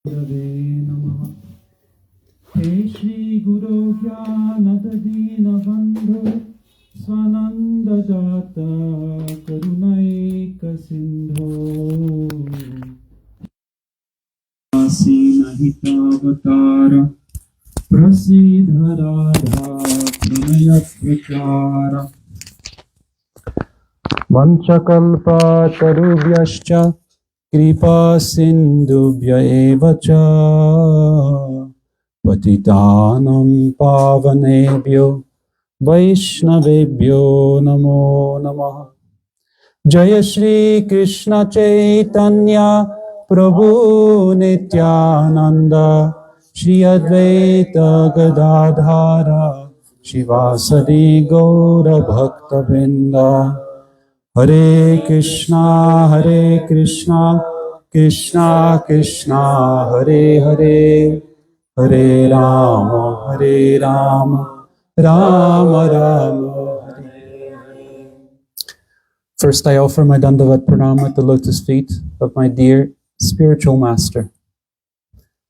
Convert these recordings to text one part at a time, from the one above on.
Gurave Namaha. He Shri Guru Jnanadadina Bandhu Swananda Jata Karunaika Sindho Asina Hitavatara Prasidha Radha Pranaya Vichara Vanchakalpa Tarubhyascha Kripa Sindhubhya eva cha Patitanam Pavanebhyo Vaishnavebhyo Namo Namaha. Jaya Shri Krishna Chaitanya Prabhu Nityananda Shri Advaita Gadadhara Shivasadi Gaura Bhakta Vrinda. Hare Krishna, Krishna Krishna, Hare Hare, Hare Rama, Rama Rama, Hare Hare. First, I offer my Dandavat Pranam at the lotus feet of my dear spiritual master,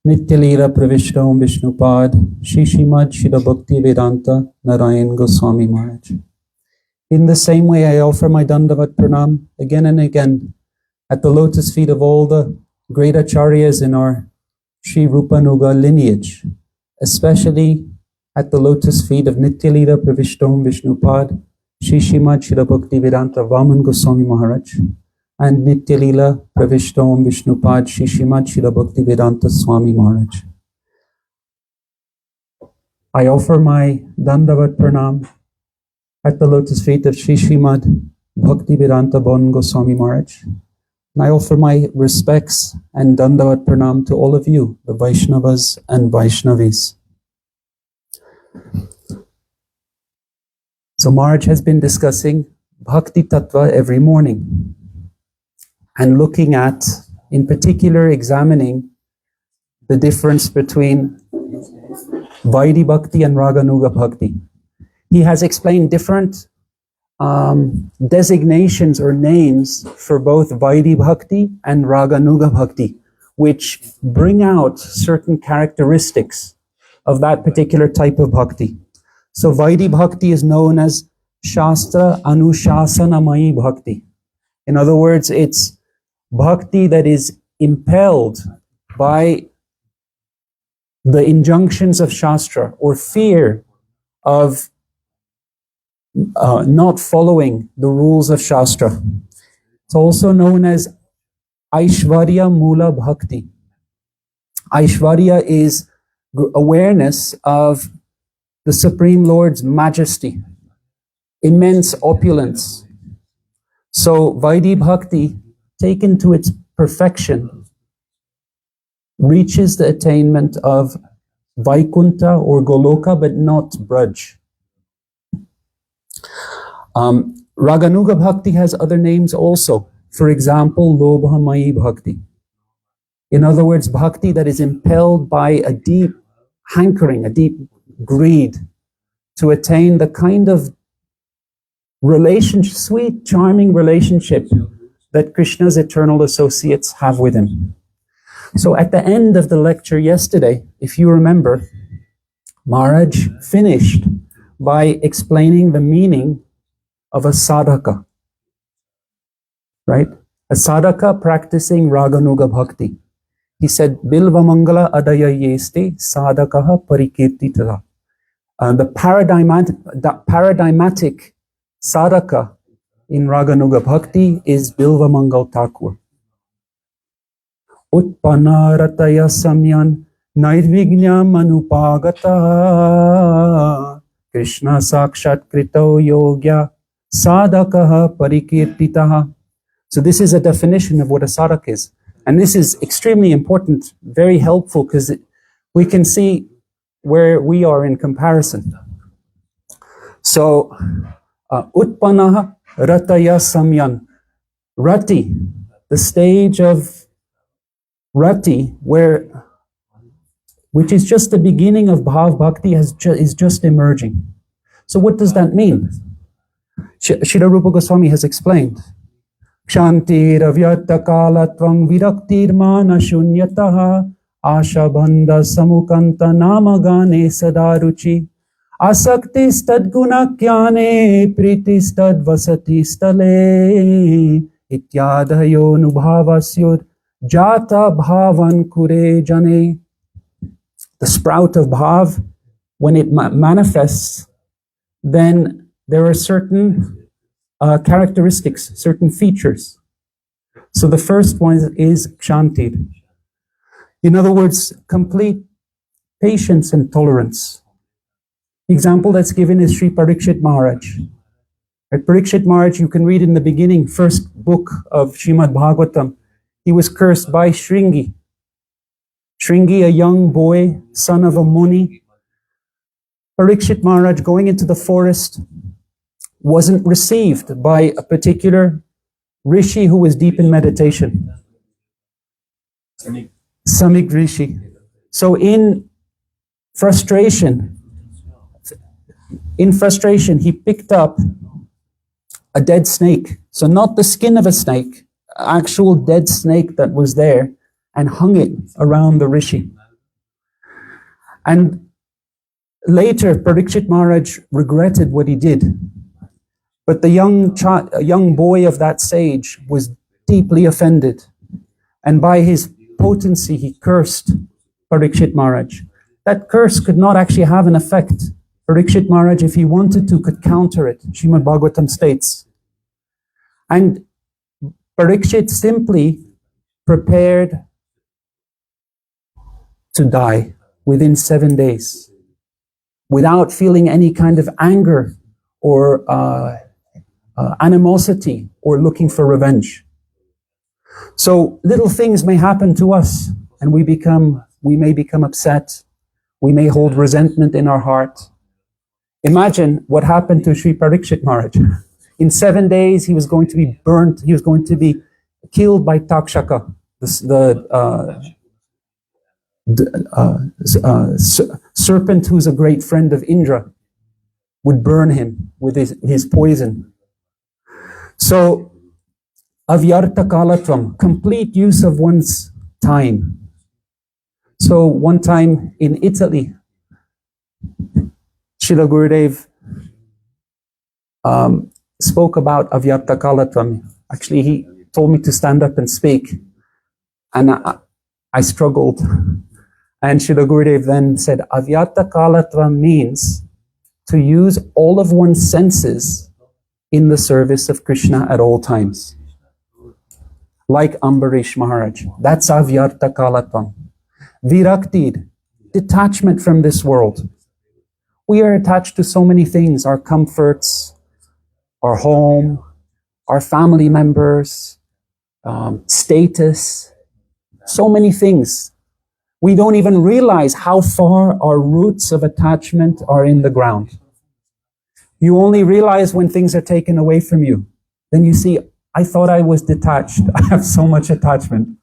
Nityalila Pravishtam Vishnupad, Shishimad Shila Bhakti Vedanta Narayan Goswami Maharaj. In the same way, I offer my Dandavat Pranam again and again at the lotus feet of all the great acharyas in our Sri Rupanuga lineage, especially at the lotus feet of Nityalila Pravishtam Vishnupad, Shri Srimad Shila Bhakti Vedanta Vaman Goswami Maharaj, and Nityalila Pravishtam Vishnupad, Shri Srimad Shila Bhakti Vedanta Swami Maharaj. I offer my Dandavat Pranam at the lotus feet of Shri Srimad Bhakti Vedanta Vaman Goswami Maharaj. And I offer my respects and Dandavat Pranam to all of you, the Vaishnavas and Vaishnavis. So Maharaj has been discussing Bhakti Tattva every morning and looking at, in particular, examining the difference between Vaidhi Bhakti and Raganuga Bhakti. He has explained different designations or names for both Vaidhi Bhakti and Raganuga Bhakti, which bring out certain characteristics of that particular type of bhakti. So Vaidhi Bhakti is known as Shastra Anushasanamayi Bhakti. In other words, it's bhakti that is impelled by the injunctions of Shastra or fear of not following the rules of Shastra. It's also known as Aishvarya Mula Bhakti. Aishvarya is awareness of the Supreme Lord's majesty, immense opulence. So Vaidhi Bhakti, taken to its perfection, reaches the attainment of Vaikunta or Goloka, but not Braj. Raganuga Bhakti has other names also. For example, Lobhamayi Bhakti. In other words, bhakti that is impelled by a deep hankering, a deep greed to attain the kind of relationship, sweet, charming relationship that Krishna's eternal associates have with him. So at the end of the lecture yesterday, if you remember, Maharaj finished by explaining the meaning of a sadhaka, right? A sadhaka practicing Raganuga Bhakti. He said, Bilva Mangala Adaya Yeste Sadhakaha Parikirtitara. The paradigmatic sadhaka in Raganuga Bhakti is Bilva Mangal Thakur. Utpanarataya Samyan Nairvignyam Anupagata Krishna Sakshat Krito Yogya Sadhakaha Parikirtitaha. So this is a definition of what a sadhaka is. And this is extremely important, very helpful, because we can see where we are in comparison. So, Utpanaha Rataya Samyan. Rati, the stage of Rati, which is just the beginning of Bhav Bhakti, is just emerging. So what does that mean? Srila Rupa Goswami has explained. Kshantir avyata kalatvam viraktir mana shunyataha Ashabandha samukanta namagane sadaruchi. Asaktis tadguna kyane pritis tadvasati stale. Ityadhayo nubhavasyud jata bhavan kure jane. The sprout of bhav, when it manifests, then there are certain characteristics, certain features. So the first one is kshanti. In other words, complete patience and tolerance. The example that's given is Sri Parikshit Maharaj. At Parikshit Maharaj, you can read in the beginning, first book of Srimad Bhagavatam, he was cursed by Shringi. Shringi, a young boy, son of a Muni. Parikshit Maharaj, going into the forest, wasn't received by a particular rishi who was deep in meditation. Samik Rishi. So in frustration, he picked up a dead snake. So not the skin of a snake, actual dead snake that was there, and hung it around the rishi. And later, Parikshit Maharaj regretted what he did. But the young boy of that sage was deeply offended. And by his potency, he cursed Parikshit Maharaj. That curse could not actually have an effect. Parikshit Maharaj, if he wanted to, could counter it. Srimad Bhagavatam states. And Parikshit simply prepared to die within 7 days, without feeling any kind of anger or animosity or looking for revenge. So little things may happen to us, and we may become upset. We may hold resentment in our heart. Imagine what happened to Sri Parikshit Maharaj. In 7 days, he was going to be burnt. He was going to be killed by Takshaka, serpent who's a great friend of Indra, would burn him with his poison. So, avyarta kalatvam, complete use of one's time. So one time in Italy, Srila Gurudev spoke about avyarta kalatvam. Actually, he told me to stand up and speak, and I struggled. And Srila Gurudev then said, avyarta kalatvam means to use all of one's senses in the service of Krishna at all times. Like Ambarish Maharaj. That's avyarta kalatvam. Virakti, detachment from this world. We are attached to so many things, our comforts, our home, our family members, status, so many things. We don't even realize how far our roots of attachment are in the ground. You only realize when things are taken away from you. Then you see, I thought I was detached. I have so much attachment.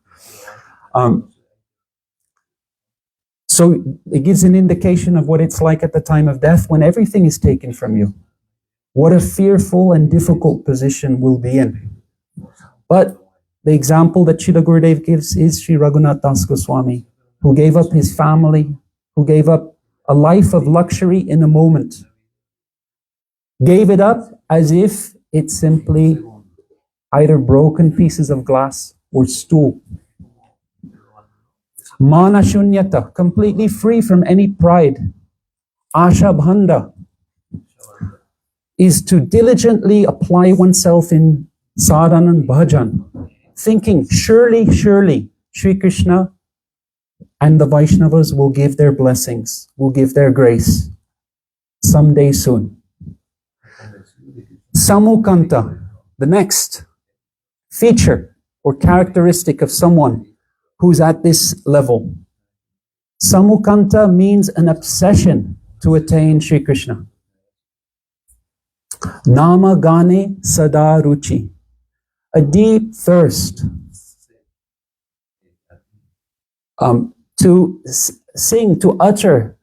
So it gives an indication of what it's like at the time of death when everything is taken from you. What a fearful and difficult position we'll be in. But the example that Srila Gurudev gives is Sri Raghunath Das Goswami, who gave up his family, who gave up a life of luxury in a moment. Gave it up as if it's simply either broken pieces of glass or stool. Mana shunyata, completely free from any pride. Ashabhanda is to diligently apply oneself in sadhana and bhajan, thinking surely Sri Krishna and the Vaishnavas will give their blessings, will give their grace someday soon. Samukanta, the next feature or characteristic of someone who's at this level. Samukanta means an obsession to attain Sri Krishna. Nama gane sada ruchi, a deep thirst to sing, to utter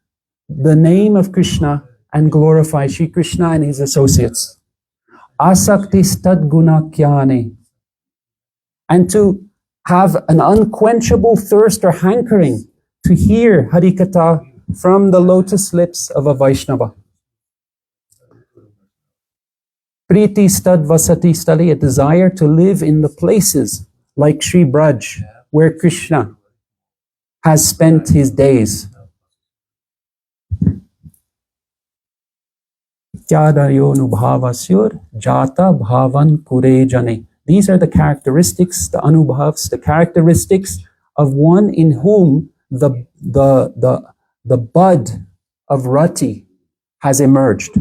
the name of Krishna and glorify Sri Krishna and his associates. Asaktis tadguna kyane, and to have an unquenchable thirst or hankering to hear Harikatha from the lotus lips of a Vaishnava. Priti stad vasati stali, a desire to live in the places like Sri Braj, where Krishna has spent his days. Jata bhavan kurejane. These are the characteristics, the anubhavs, the characteristics of one in whom the bud of rati has emerged.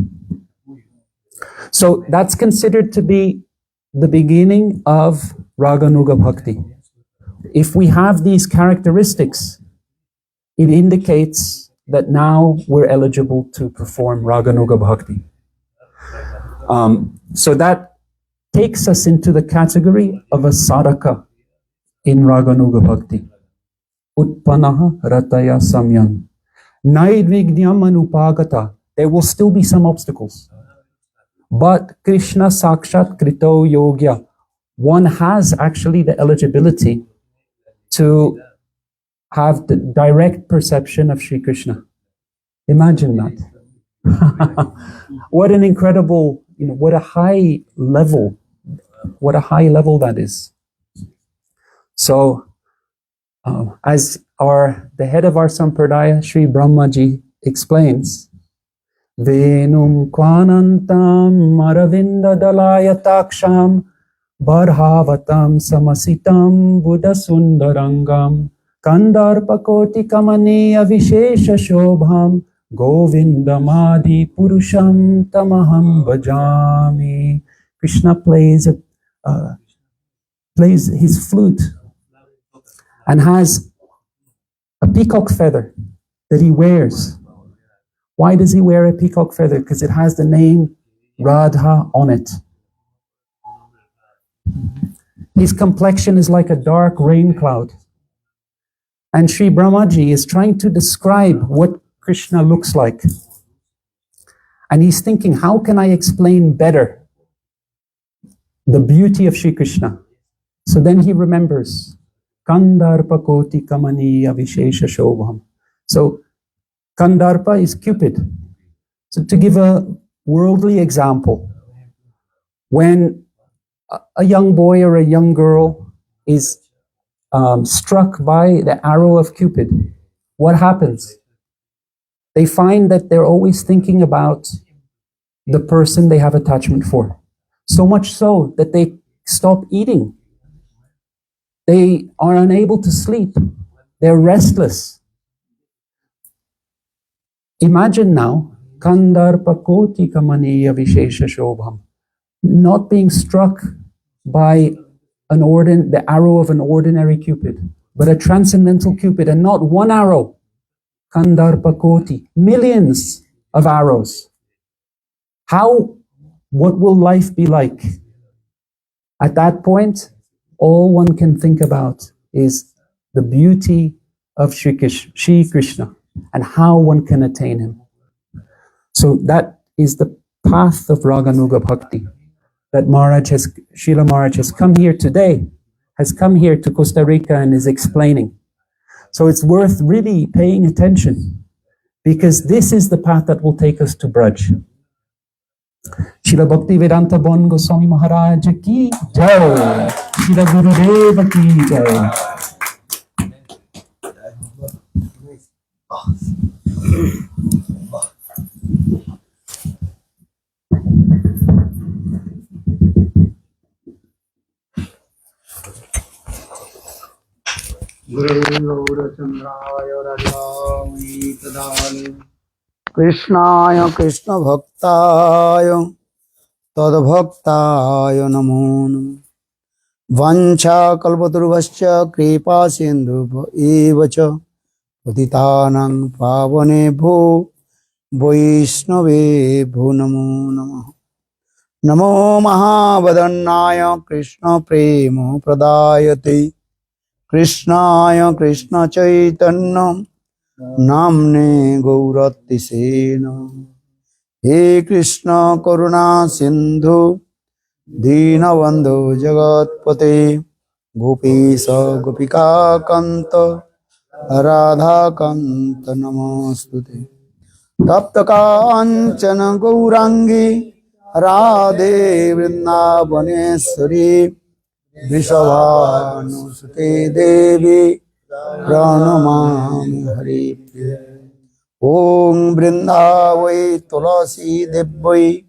So that's considered to be the beginning of Raganuga Bhakti. If we have these characteristics, it indicates that now we're eligible to perform Raganuga Bhakti. So that takes us into the category of a sadhaka in Raganuga Bhakti. Utpanaha rataya samyan. Naidvignyam anupagata. There will still be some obstacles. But Krishna sakshat krito yogya. One has actually the eligibility to have the direct perception of Sri Krishna. Imagine that. What an incredible, what a high level that is. So, as the head of our Sampradaya, Sri Brahmaji, explains, Venum kwanantam aravinda dalayataksham barhavatam samasitam buddha sundarangam kandarpakoti kamaniya vishesha shobham govindamadi purusham tamaham bhajami. Krishna plays his flute and has a peacock feather that he wears. Why does he wear a peacock feather? Because it has the name Radha on it. His complexion is like a dark rain cloud. And Sri Brahmaji is trying to describe what Krishna looks like. And he's thinking, how can I explain better the beauty of Sri Krishna? So then he remembers, Kandarpa koti kamaniya vishesha shobham. So Kandarpa is Cupid. So to give a worldly example, when a young boy or a young girl is struck by the arrow of Cupid, what happens? They find that they're always thinking about the person they have attachment for. So much so that they stop eating. They are unable to sleep. They're restless. Imagine now, Kandarpa koti kamaniya vishesha shobham, not being struck by the arrow of an ordinary Cupid, but a transcendental Cupid, and not one arrow. Kandarpa koti, millions of arrows. What will life be like? At that point, all one can think about is the beauty of Sri Krishna and how one can attain him. So that is the path of Raganuga Bhakti that Srila Maharaj has come here today, has come here to Costa Rica and is explaining. So it's worth really paying attention, because this is the path that will take us to Braj. Srila Bhakti Vedanta Bon Goswami Maharaj ki jai, Srila Gurudeva ki jai. Krishnaya Krishna Bhaktaya Tadbhaktaya Namo Namo Vancha Kalpaturvascha Kripa Sindhu Evacha Patitanang Pavane Bho Vaishnave Bho Namo Namo Namo Mahavadannaya Krishna Prema Pradayate Krishnaya Krishna Chaitanya Namne Gaurati Sena He Krishna Karuna Sindhu Dinavandhu Jagatpate Gopisa Gopika Kanta Radha Kanta Namostute. Tapta Kanchana Gaurangi Radhe Vrindavaneshwari Vrishabhanusute Devi Pranamami Hari Priya. Om Vrindavai Tulasi Devai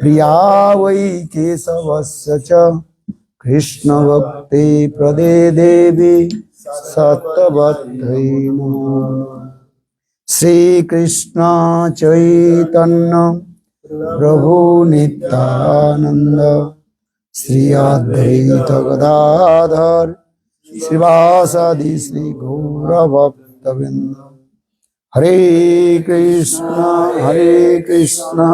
Priyavai Kesavasya Cha Krishna Bhakti Prade Devi Sattvatai Namo. Sri Krishna Chaitanya Prabhu Nityananda Sri Advaita Gadadhar Srivasadi Sri Gaura Bhaktavinda. Hare Krishna Krishna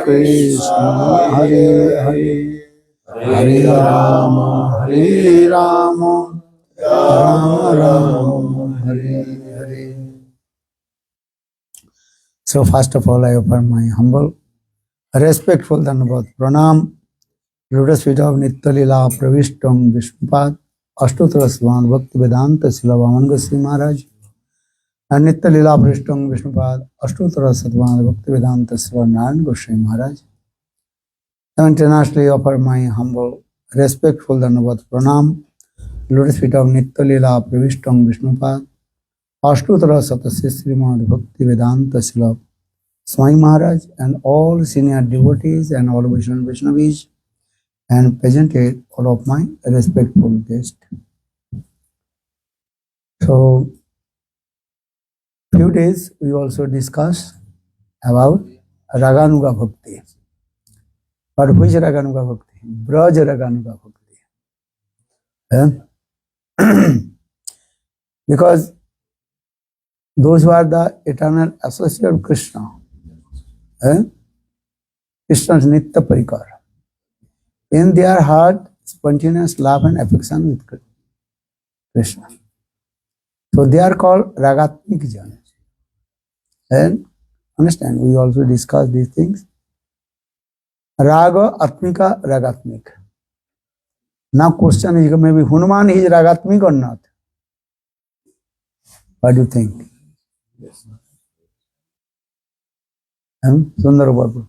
Krishna Hare Hare Hare Rama Rama Rama Hare Hare. So first of all, I offer my humble, respectful Dhanavad Pranam, lotus feet of Nitya-lila Pravishtam Vishnupad, Ashtottara Swan Bhakti Vedanta Srila Vaman Goswami Maharaj, and Nitya-lila Pravishtam Vishnupad, Ashtottara Satvan Bhakti Vedanta Srila Narayan Goswami Maharaj. I internationally offer my humble, respectful Dhanavad Pranam, lotus feet of Nitya-lila Pravishtam Vishnupad, Ashtottara Satasya Srimad Bhakti Vedanta Srila Swami Maharaj and all senior devotees and all Vaishnavis and presented all of my respectful guests. So, few days we also discussed about Raganuga Bhakti. But which Raganuga Bhakti? Braj Raganuga Bhakti. Because those who are the eternal associate of Krishna, Krishna's Nitya Parikar, in their heart, spontaneous love and affection with Krishna. So they are called Ragatmik Jana. And understand, we also discuss these things. Raga, Atmika, Ragatmik. Now question is maybe Hanuman is Ragatmik or not? What do you think? Yes. Sundar Babu.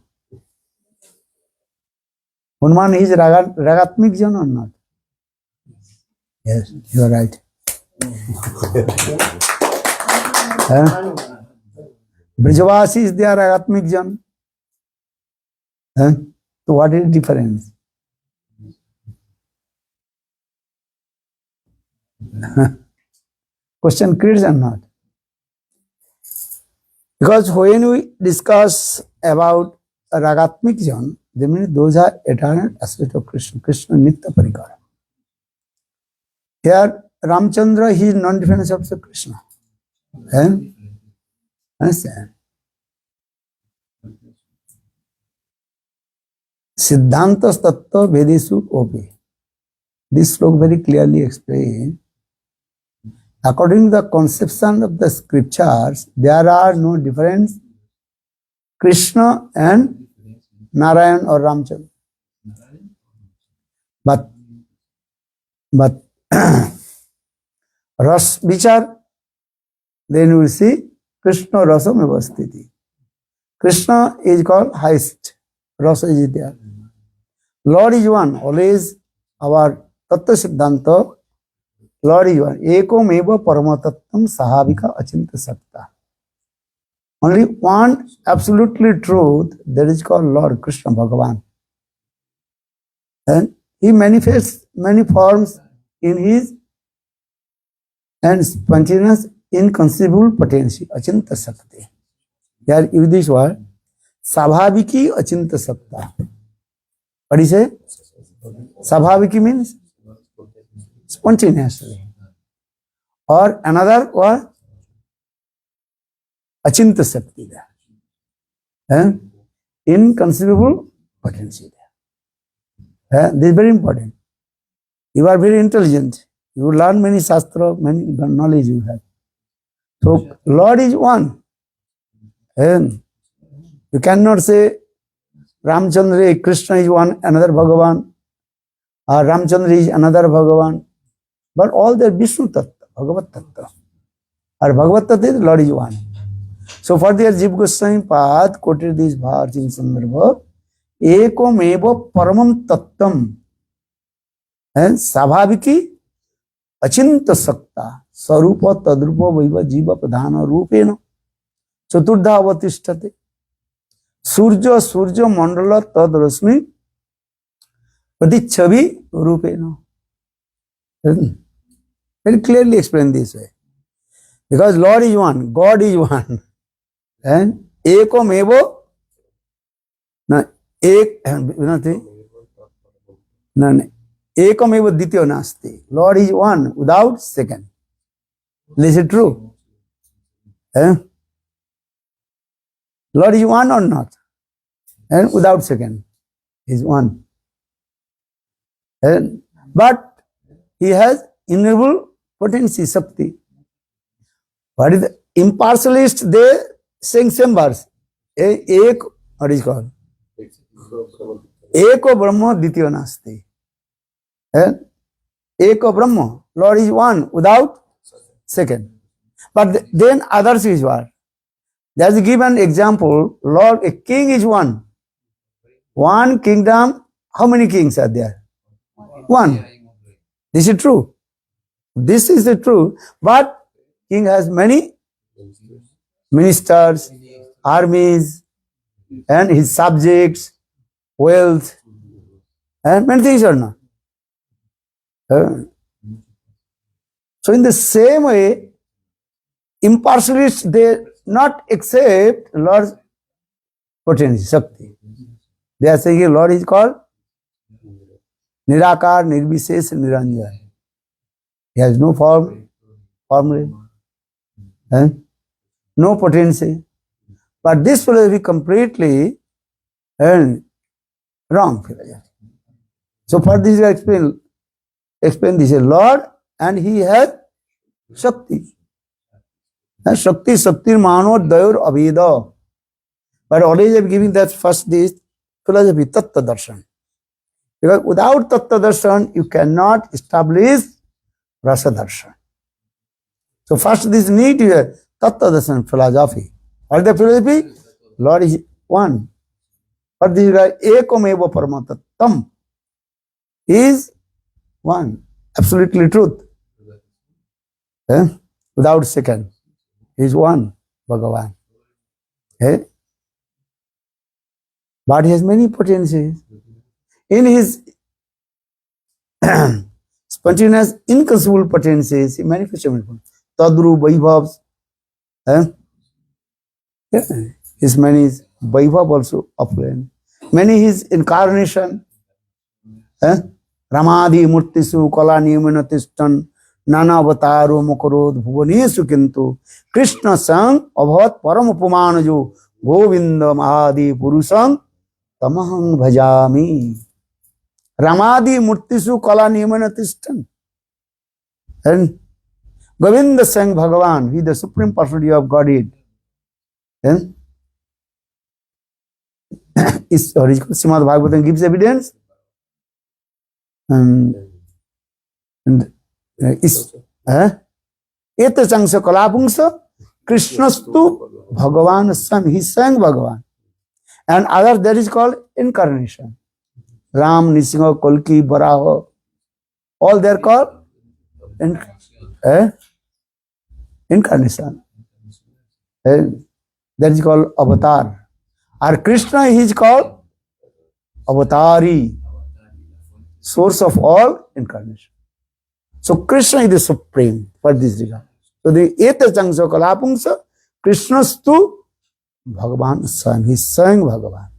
Hanuman is Ragatmik Jana or not? Yes, you are right. Brijavasi is their Ragatmik Jan. So what is the difference? Question clear or not? Because when we discuss about Ragatmik Jan, they mean those are eternal associates of Krishna, Krishna Nitya Parikara. Here, Ramchandra, he is non-different of Krishna. Understand? Siddhantas Tattva Vedesu Ope. This slok very clearly explains. According to the conception of the scriptures, there are no difference Krishna and Narayan or Ramchandra. But Ras Vichar, then we will see Krishna Rasam Evastiti. Krishna is called highest. Rasa is there. Lord is one. Always our Tattva Siddhanta, Lord is one. Eko meva paramatattam sahavika achinta sakta. Only one absolutely truth, that is called Lord Krishna Bhagavan. And he manifests many forms in his and spontaneous inconceivable potency, achinta sakti. Here use this word, sabhaviki achinta sakta. What do you say? Sabhaviki means spontaneously. Or another word, achinta sakti there. Inconceivable potency there. This is very important. You are very intelligent. You learn many shastra, many knowledge you have. So, Lord is one. And you cannot say Ramchandra, Krishna is one, another Bhagavan, or Ramchandra is another Bhagavan. But all the Vishnu Tattva. Bhagavat Tattva. Or Bhagavat Tattva is Lord is one. So for this Jiva Goswami Pad quoted this verse in Sandarbha, Ekom eva paramam tattvam, and Savabhiki Achinta Sakta, Sarupa Tadrupa Vaiva Jiva Pradhana Rupena, Chaturdha Avatistate, Surja Surja Mandala Tad Rasmi, Padichavi Rupena. Very clearly explained this way. Because Lord is one, God is one. And Ekom eva, Ekam eva dityo nasti. Lord is one without second. Is it true? Lord is one or not? And without second. He is one. But he has ineffable potency, Shakti. What is the impartialist? They sing same verse. What is called? Eko Brahma Dityo Nasti. Eko Brahma. Lord is one without second. But then others is what? There is given example. Lord, a king is one. One kingdom. How many kings are there? One. This is true. This is the true. But king has many ministers, armies, and his subjects, wealth, and many things are not. So in the same way, impartialists, they not accept Lord's potency, Shakti. They are saying Lord is called Nirakar, Nirvisesh, Niranjan. He has no form, formula, no potency. But this philosophy completely wrong philosophy. So for this I explain this, Lord, and he has Shakti. Shakti, Mano, Daur, Abheda. But always I'm giving that first this philosophy, Tattva Darshan. Because without Tattva Darshan, you cannot establish Rasa Darshan. So first this need your Tattva Darshan philosophy. What is the philosophy? Lord is one. But this guy, Ekom eva paramatattam, is one. Absolutely truth. Without second. He is one, Bhagavan. But he has many potencies. In his spontaneous, inconceivable potencies, he manifests Tadru, Vaibhavs. His many Vaibhav also opulent. Many his incarnation. Ramadhi Murtisu Kala Niyamanatishtan Nana Avataro Mokarod Bhuvanesu Kintu Krishna Sang Abhat Paramupamanajo Govinda Mahadi Purusang Tamahang Bhajami. Ramadhi Murtisu Kala Niyamanatishtan. And Govinda Sang Bhagavan, he is the supreme personality of Godhead. Srimad Bhagavatam gives evidence. Eta Changsa Kalapungsa Krishnastu Bhagavan Sang. He sang Bhagavan. And other that is called incarnation. Ram, Nisinga, Kolki, Baraha. All they are called incarnation. That is called avatar. Or Krishna, he is called avatari, source of all incarnation. So Krishna is the supreme for this regard. So the Eta Changsa Kalapungsa, Krishnastu Bhagavan Sang. He sang Bhagavan.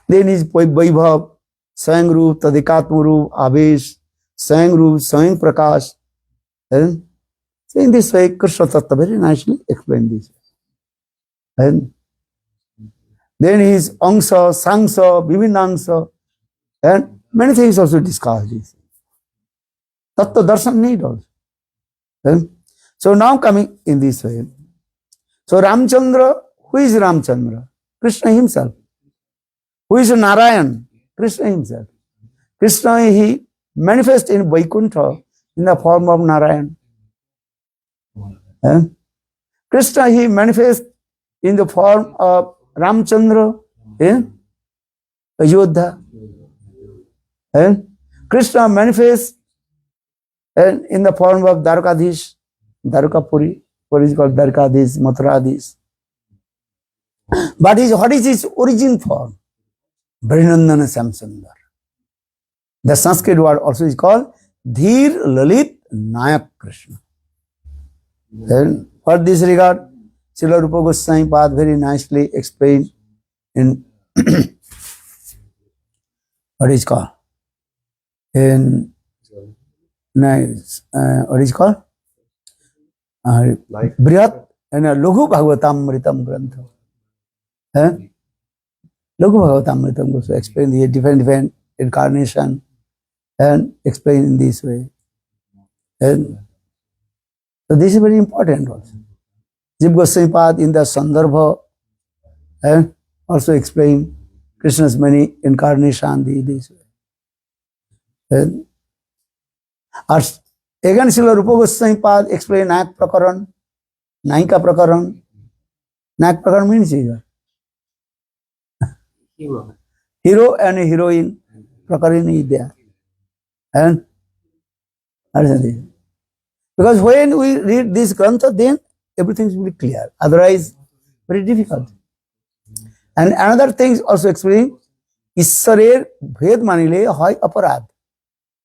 Then his Vaibhav, Sang Roop, Tadikatma Roop, Avesh, Sang Roop, Sang Prakash. So in this way, Krishna Tattva very nicely explained this. And then his Angsa, Sangsa, Vivinangsa, and many things also discussed this. Tattva Darshan need also. So now coming in this way. So Ramchandra, who is Ramchandra? Krishna himself. Who is Narayan? Krishna himself. Krishna, he manifests in Vaikuntha in the form of Narayan. Krishna, he manifests in the form of Ramchandra in Ayodhya. Krishna manifests in the form of Dwarkadhish, Dwarkapuri, what is called Dwarkadhish, Mathuradhish. But what is his origin form? Vrinandana Samsundar. The Sanskrit word also is called Dhir Lalit Nayak Krishna. Then, for this regard, Srila Rupa Goswami Pad very nicely explained in what is called in nice what is called Brihat and Laghu Bhagavatamritam Grantha. Laghu Bhagavatamritam goes to explain the different incarnation and explain in this way. And so this is very important also. Jiva Goswami Pad in the Sandarbha and also explain Krishna's many incarnations this way. And again Srila Rupa Goswami Pad explain Nayak Prakaran, Naika Prakaran. Nayak Prakaran means hero and heroine Prakaran is there. And because when we read this Grantha, then everything will be clear. Otherwise, very difficult. And another thing also explain, Issarer Bhed Manile Hoy Aparad.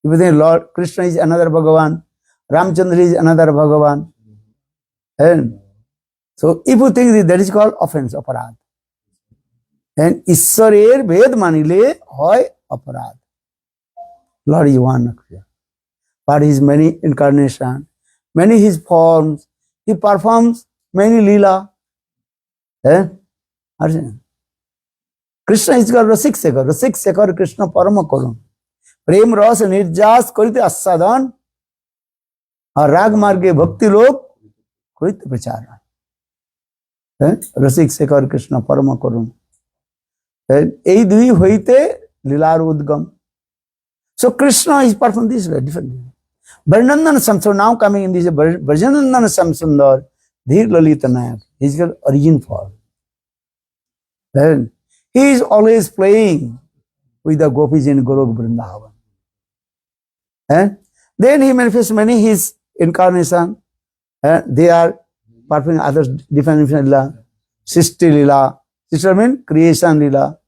If you think Lord Krishna is another Bhagavan, Ramchandra is another Bhagavan. And so if you think that is called offense, Aparad. And Issarer Bhed Manile Hoy Aparad. Lord is one. But his many incarnations, many his forms, he performs many lila. Krishna is called Rasik Sekar. Rasik Sekar Krishna Parama Karun. Prem Ras Nirjas Karite Asadan और राग मार्गे भक्ति लोग कृत प्रचार रसिक शेखर कृष्ण परम करुण এই দুই হইতে লীলার উদ্গম. So Krishna is performed this way differently. Vrinandana Samsundar, now coming in this Vrinandana Samsundar, Dhir Lalita Nayak, his origin form. Then he is always playing with the gopis in Golok Vrindavan. And then he manifests many his incarnation. They are performing other different lila. Sisti lila. Sisti means creation lila.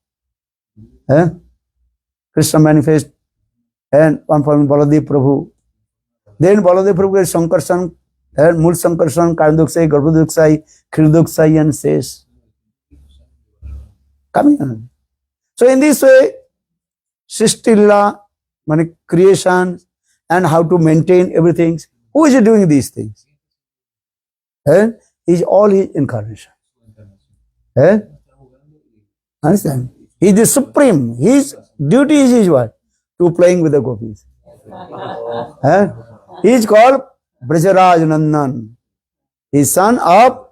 Krishna manifests and performing Baladev Prabhu. Then Baladev Prabhu is Sankarshan, Mul Sankarshan, Karduksai, Garbhuduksai, Khirduksai and says. Coming on. So in this way, Sisti lila, creation and how to maintain everything. Who is doing these things? Is all his incarnation. Understand? He is the supreme. His duty is his what? To playing with the gopis. He is called Brajaraj Nandan. He is son of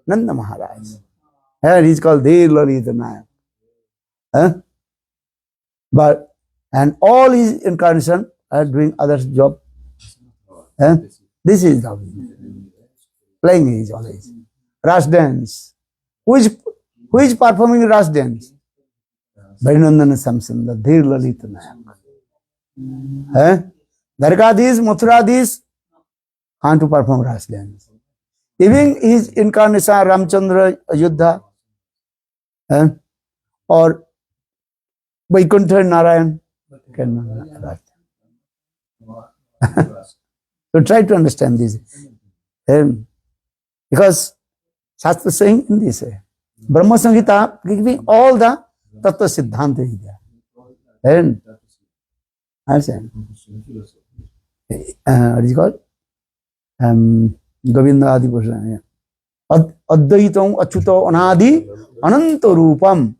Nanda Maharaj. And he is called Dhir Lalita Nayak. But and all his incarnation are doing other job. This is how he is. Playing is always. Ras dance. Who is performing ras dance? Vrinandana Samsundar, Dhir Lalita Nayak. Dwarkadhish, Mathuradhish can't to perform ras dance. Even his incarnation Ramchandra, Ayodhya, or Vaikuntha Narayan cannot. So try to understand this. Because Shastra is saying in this way. Brahma Samhita giving all the Tattva Siddhanta is there. And I said, what is it called? Govinda Adi Purusham. Advaitam Achyuta Anadi Ananta Rupam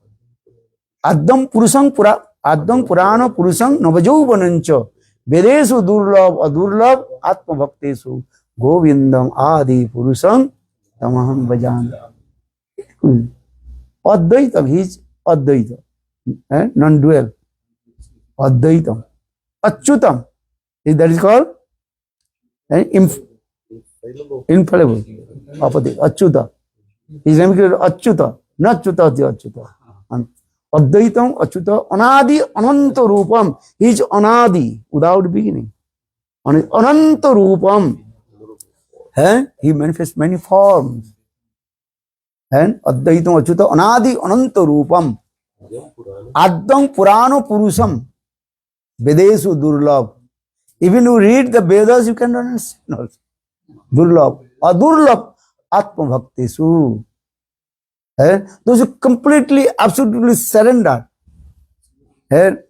Addam Purana Purusam Navajauvanancha Vedesu Adurlab Atma Bhaktesu Govindam Adi Purusam Tamaham Bhajan. Advaitam, he is Advaitam, non-dual. Advaitam. Achyutam, that is called and infallible. Apati, Achyuta. His name is Achyuta, not Chuta, Achyuta. And Advaitam, Achyuta, Anadi, Ananta Rupam. He is Anadi, without beginning. Ananta Rupam. He manifests many forms. And Advaitam, Achyuta, Anadi, Ananta Rupam. Addam Purano Purusam. Vedesu Durlabh. Even you read the Vedas, you can understand also. Durlabh. Adurlabh. Atma Bhakti Su. Those who completely, absolutely surrender. Then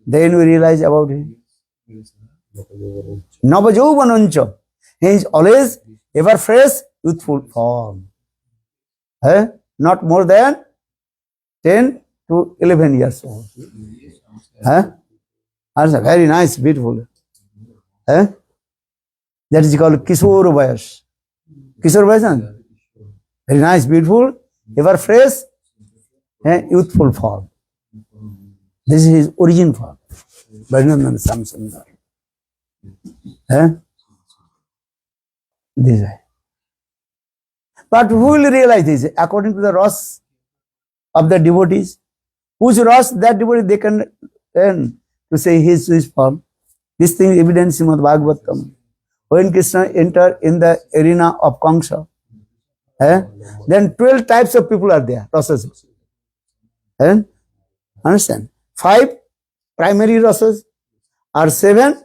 we realize about him. Navajovanancha. He is always ever fresh, youthful form. Not more than 10 to 11 years old. That's a very nice, beautiful. That is called Kishore Vayas. Kishore Vayas, very nice, beautiful, ever fresh, youthful form. This is his origin form. Vaidyanatha Samsundar. This way. But who will realize this? According to the Ras of the devotees, whose Ras that devotee they can earn to say his form. This thing is evident in Srimad Bhagavatam. When Krishna entered in the arena of Kamsa, then 12 types of people are there, rasas. Understand? 5 primary rasas or 7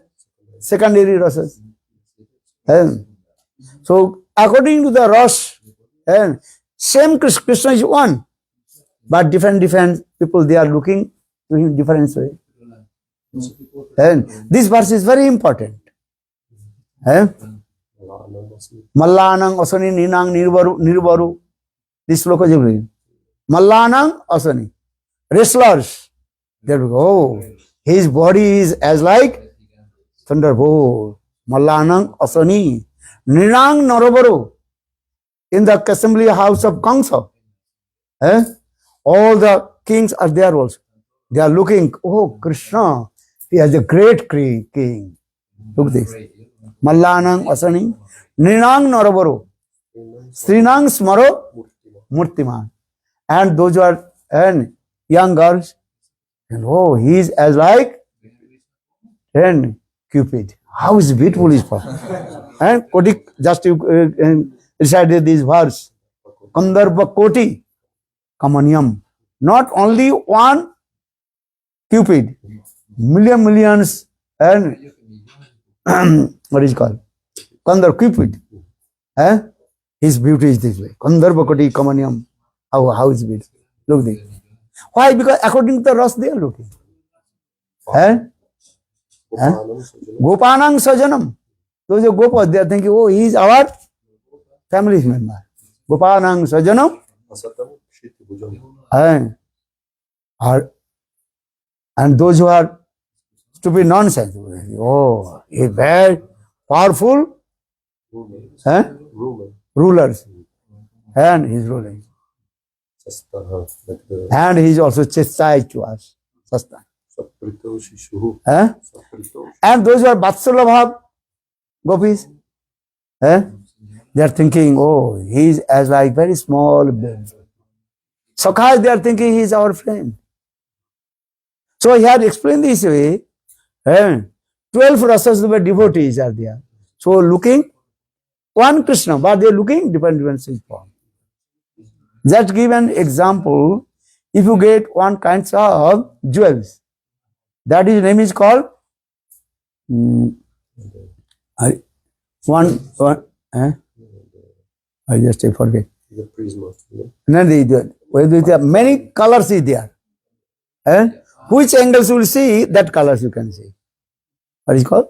secondary rasas. So, according to the ras, same Krishna is one, but different people, they are looking to him different way. And this verse is very important. Mallanang asani ninang nirvaru. This sloka is very. Mallanang asani. Wrestlers. There we go. His body is as like thunderbolt. Mallanang asani. Ninang naravaru. In the assembly house of Kamsa. All the kings are there also. They are looking, oh Krishna, he has a great king. Look at this. Mallanang asani, Ninang naravaru, Srinang smaro murtiman. And those who are young girls, and oh, he is as like Cupid. How is beautiful his form. And Kotik just recited this verse. Kandarbha Koti Kamanyam. Not only one Cupid, millions and what is called? Kandar Cupid. His beauty is this way. Kandarbha Koti Kamanyam. How is it? Look this. Why? Because according to the Ras they are looking. Gopanang Sajanam. Those are Gopas, they are thinking, oh, he is our family member. Gopanang Sajanam. And those who are stupid nonsense, oh, he is very powerful rulers. And he is ruling. And he is also chastised to us. And those who are Vatsalabha gopis, they are thinking, oh, he is as like very small bird. Sakhas, they are thinking he is our friend. So he had explained this way, 12 rasas of devotees are there. So looking one Krishna, but they are looking different form. Just give an example. If you get one kind of jewels, that is name is called I just forget. The prisma. No, many colors is there. Which angles you will see, that colors you can see. What is it called?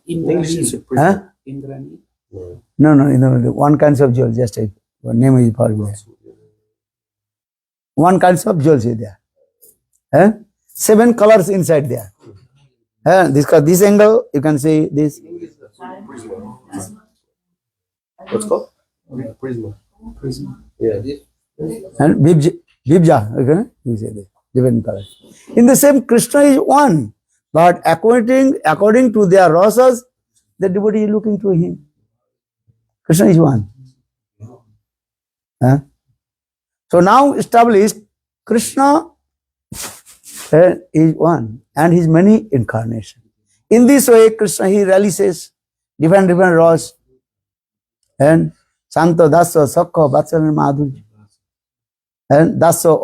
Indrani. No. One kind of jewel, just a name is called. One kind of jewels is there. 7 colors inside there. This angle, you can see this. What's called? Prisma. Yeah. And Vibja, okay? You say this. Different colors. In the same, Krishna is one, But according to their rasas, the devotee is looking to him. Krishna is one. Huh? So now established, Krishna is one and his many incarnations. In this way, Krishna, he realizes different ras. And Santa, Dasa, Sakha, Vatsalya, Madhurya. And Dasa,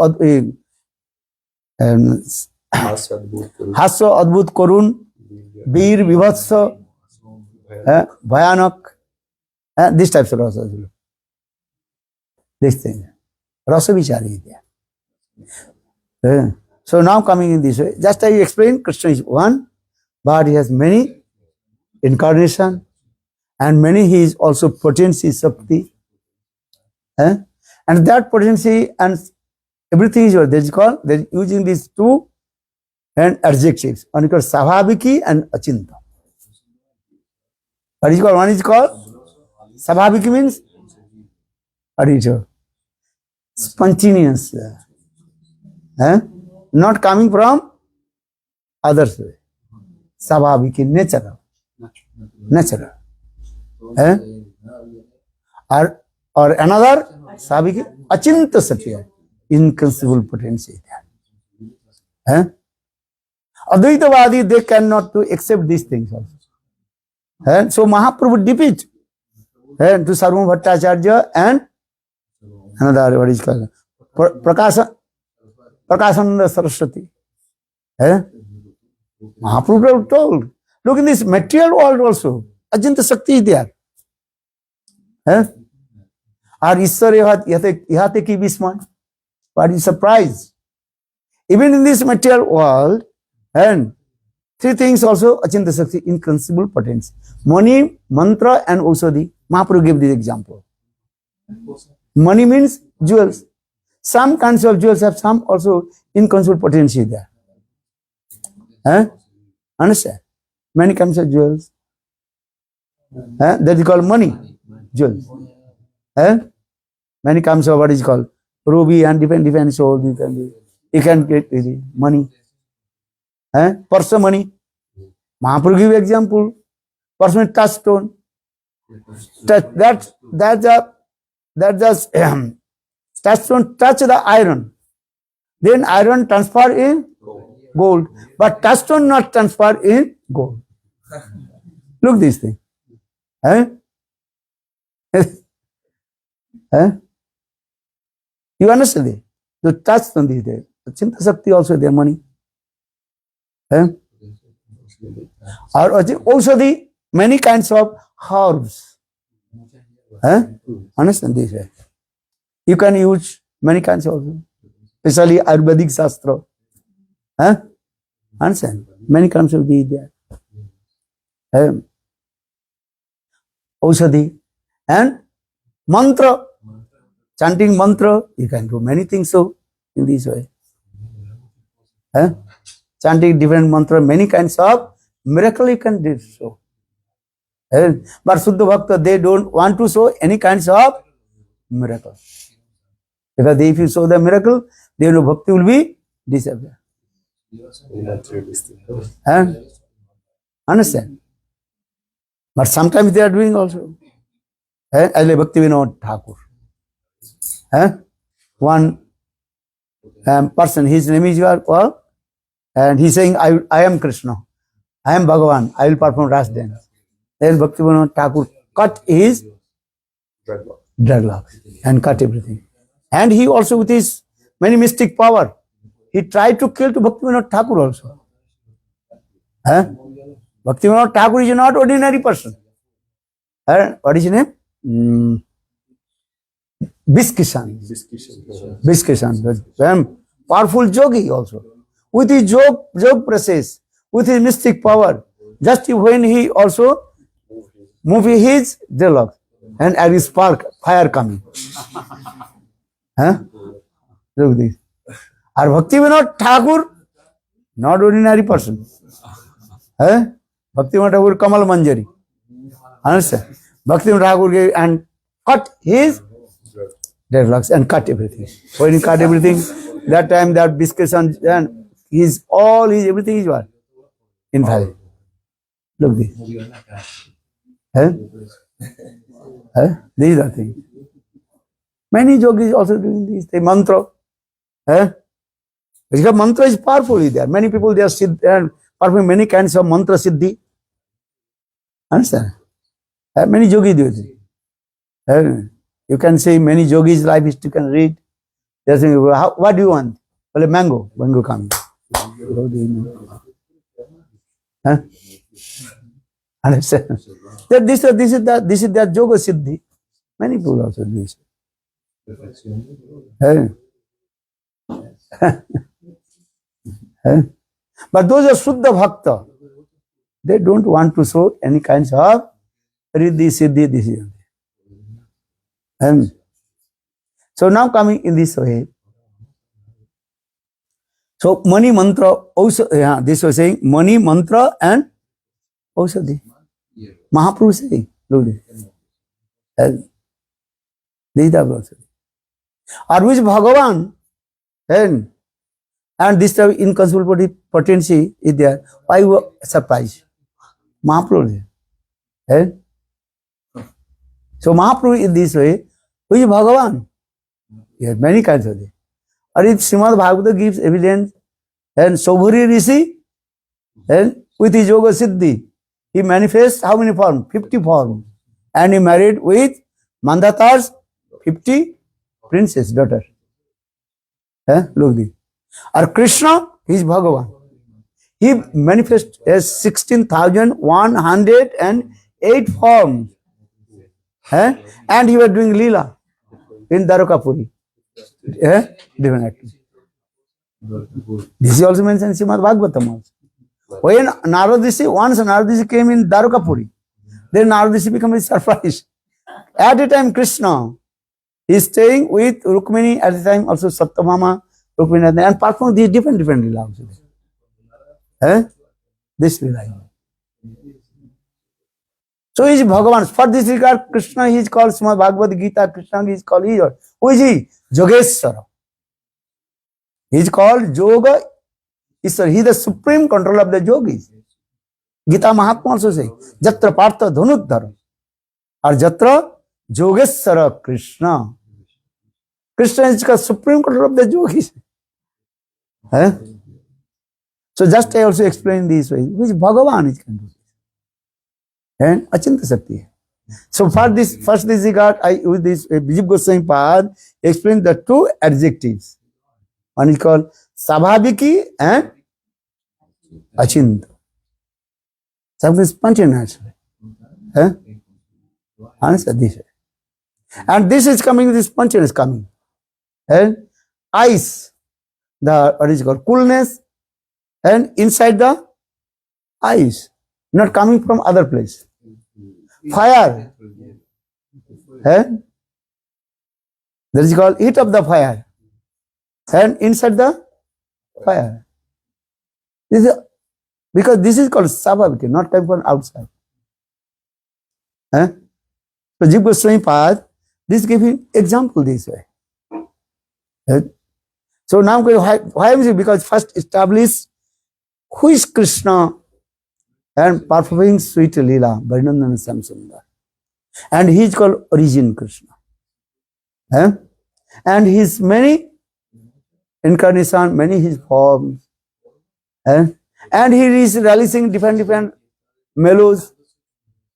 and Hasya, Adbhut, Karun, Veer, Vivatsa, Bhayanak, these types of rasas. This thing. Rasa vichari is there. So now coming in this way, just I explained, Krishna is one, but he has many incarnations and many he is also potency, Sakti. And that potency and everything is what is called, they're using these two and adjectives. One is called Savabhiki and Achinta. What is called? One is called Savabhiki means what is it? Spontaneous. Not coming from others way. Savabhiki, natural. Natural. Or another Savabhiki, Achinta Satya, inconceivable potency. Advaitavadi, they cannot to accept these things also. So Mahaprabhu defeat to Sarvam Bhattacharya and another, what is called, Prakashananda Saraswati. Mahaprabhu told, look in this material world also, Ajanta Shakti is there. Or Ishwar Ihate ki Visman. What is surprise? Even in this material world, and three things also, Ajanta Shakti, inconceivable potency. Money, mantra, and Ausadi. Mahaprabhu gave this example. Money means jewels. Some kinds of jewels have some also inconceivable potency there. Understand? Many kinds of jewels. That is called money, jewels. Many kinds of what is called ruby and different souls. You can get money. Person money. Mahaprabhu give example. Person touchstone. That's just touchstone touch the iron. Then iron transfer in gold. But touchstone not transfer in gold. Look this thing. You understand it? The touchstone these days. Chinta Shakti also their money. Or also the many kinds of herbs. Understand this way? You can use many kinds also, especially Ayurvedic Shastra. Understand? Many kinds of these there. Aushadhi and mantra. Chanting mantra, you can do many things so in this way. Chanting different mantra, many kinds of miracle you can do so. But Suddha Bhakta, they don't want to show any kinds of miracle. Because if you show the miracle, then the bhakti will be disappear. Understand? But sometimes they are doing also. As like Bhakti Vinod Thakur. One person, his name is Paul, and he's saying, I am Krishna, I am Bhagavan, I will perform Ras dance. Then Bhakti Vinod Thakur cut his dreadlocks and cut everything. And he also, with his many mystic power, he tried to kill to Bhakti Vinod Thakur also. Bhakti Vinod Thakur is not ordinary person. What is his name? Biskishan. Powerful yogi also. With his jog process, with his mystic power, just when he also move his dreadlocks and at his spark, fire coming. Look this. Our Bhakti Vinod Thakur, not ordinary person. Bhakti Vinod Thakur Kamal Manjari. Understand? Bhakti Vinod Thakur gave and cut his dreadlocks and cut everything. When he cut everything, that time that discussion and all his everything is what? invalid. Look this. Huh? Huh? These are things. Many yogis also doing this. They mantra. Huh? Because mantra is powerful there. Many people they are performing many kinds of mantra siddhi. Understand? Many yogis do it. You can say many yogis' life history you can read. They are saying, what do you want? Well, mango. Mango coming. Huh? Understand? This is that yoga siddhi. Many people also do this. But those are Shuddha Bhakta. They don't want to show any kinds of riddhi, siddhi, this is. So now coming in this way. So Mani Mantra also, this was saying Mani Mantra and Ausadhi. Mahaprabhu saying, look this. These are also. Or which Bhagavan, and this type of inconceivable potency is there. Why you were surprised? Mahaprabhu. So Mahaprabhu in this way, who is Bhagavan? Yes, many kinds of things. Or if Srimad Bhagavata gives evidence, and Sobhuri Rishi, and with his yoga siddhi, he manifests how many forms? 50 forms. And he married with Mandata's 50 princess daughter. Look this. Or Krishna, he is Bhagavan. He manifests as 16,108 forms. And he was doing Leela in Dwarakapuri. Different acting. This is also mentioned in Srimad Bhagavatam also. When once Narad came in Dwarakapuri, then Narad became surprised. At the time Krishna is staying with Rukmini, at the time also Satyabhama, Rukmini, and perform these different Leela also. This Leela. So he is Bhagavan. For this regard, Krishna he is called Srimad Bhagavad Gita, Krishna he is called who is he? Yogeshwara. He is called Yoga Ishwara. He is the supreme control of the yogis. Gita Mahatma also says, Jatra Partha Dhanuddhara. Or Jatra Yogeshwara Krishna. Krishna is the supreme control of the yogis. So just I also explain this way. Which Bhagavan is can do this. And Achinta Sakti. So for this, first this regard, I use this Bijib Goswami Pad, explain the two adjectives. One is called Sabhaviki and Achinta. Something spontaneous. Answer this way. And this is coming, this spontaneous coming. And ice, the what is called coolness, and inside the ice, not coming from other place. Fire, that is called heat of the fire, and inside the fire. This is, because this is called Sabhaviki, not coming from outside. So Jiva Goswami Pad, this gave him example this way. So now why is it? Because first establish who is Krishna and performing sweet Leela, Varinandana Samsundar. And he is called Origin Krishna. And his many incarnation, many his forms. And he is releasing different mellows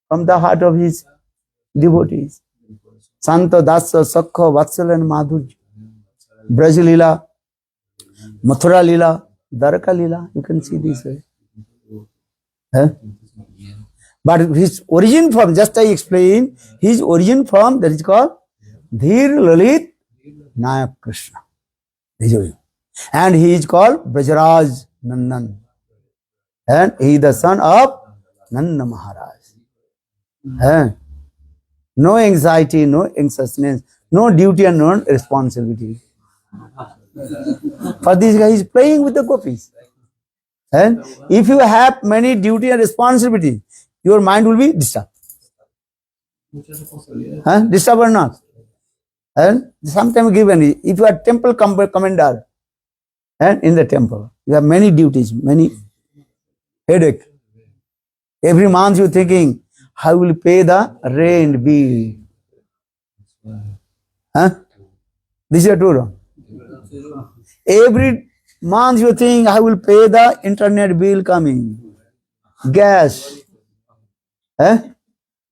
from the heart of his devotees. Santa, Dasa, Sakha, Vatsala and Madhurya. Braj Leela, Mathura Leela, Dwaraka Leela, you can see this way. But his origin from, just I explained, his origin from, that is called Dhir Lalit Nayak Krishna. And he is called Brajraj Nandan. And he is the son of Nanda Maharaj. No anxiety, no anxiousness, no duty and no responsibility. For this guy is playing with the gopis. And if you have many duty and responsibility, your mind will be disturbed. Disturbed or not? And sometimes given, if you are temple commander, and in the temple, you have many duties, many Headache. Every month you're thinking, how will pay the rent bill? Huh? This is true or wrong? Every month you think, I will pay the internet bill coming. Gas. Huh?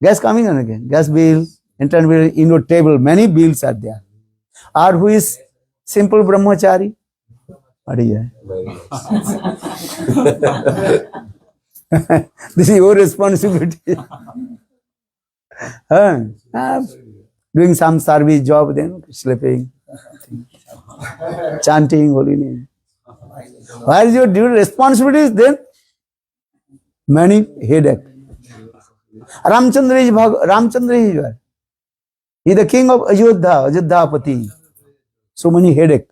Gas coming on again. Gas bill, internet bill, in your table, many bills are there. Or who is simple brahmachari? What is that? This is your responsibility. Doing some service job, then sleeping, chanting holy name. Where is your due responsibilities? Then many headache. Ramchandra is where? He is the king of Ajodhapati. So many headache.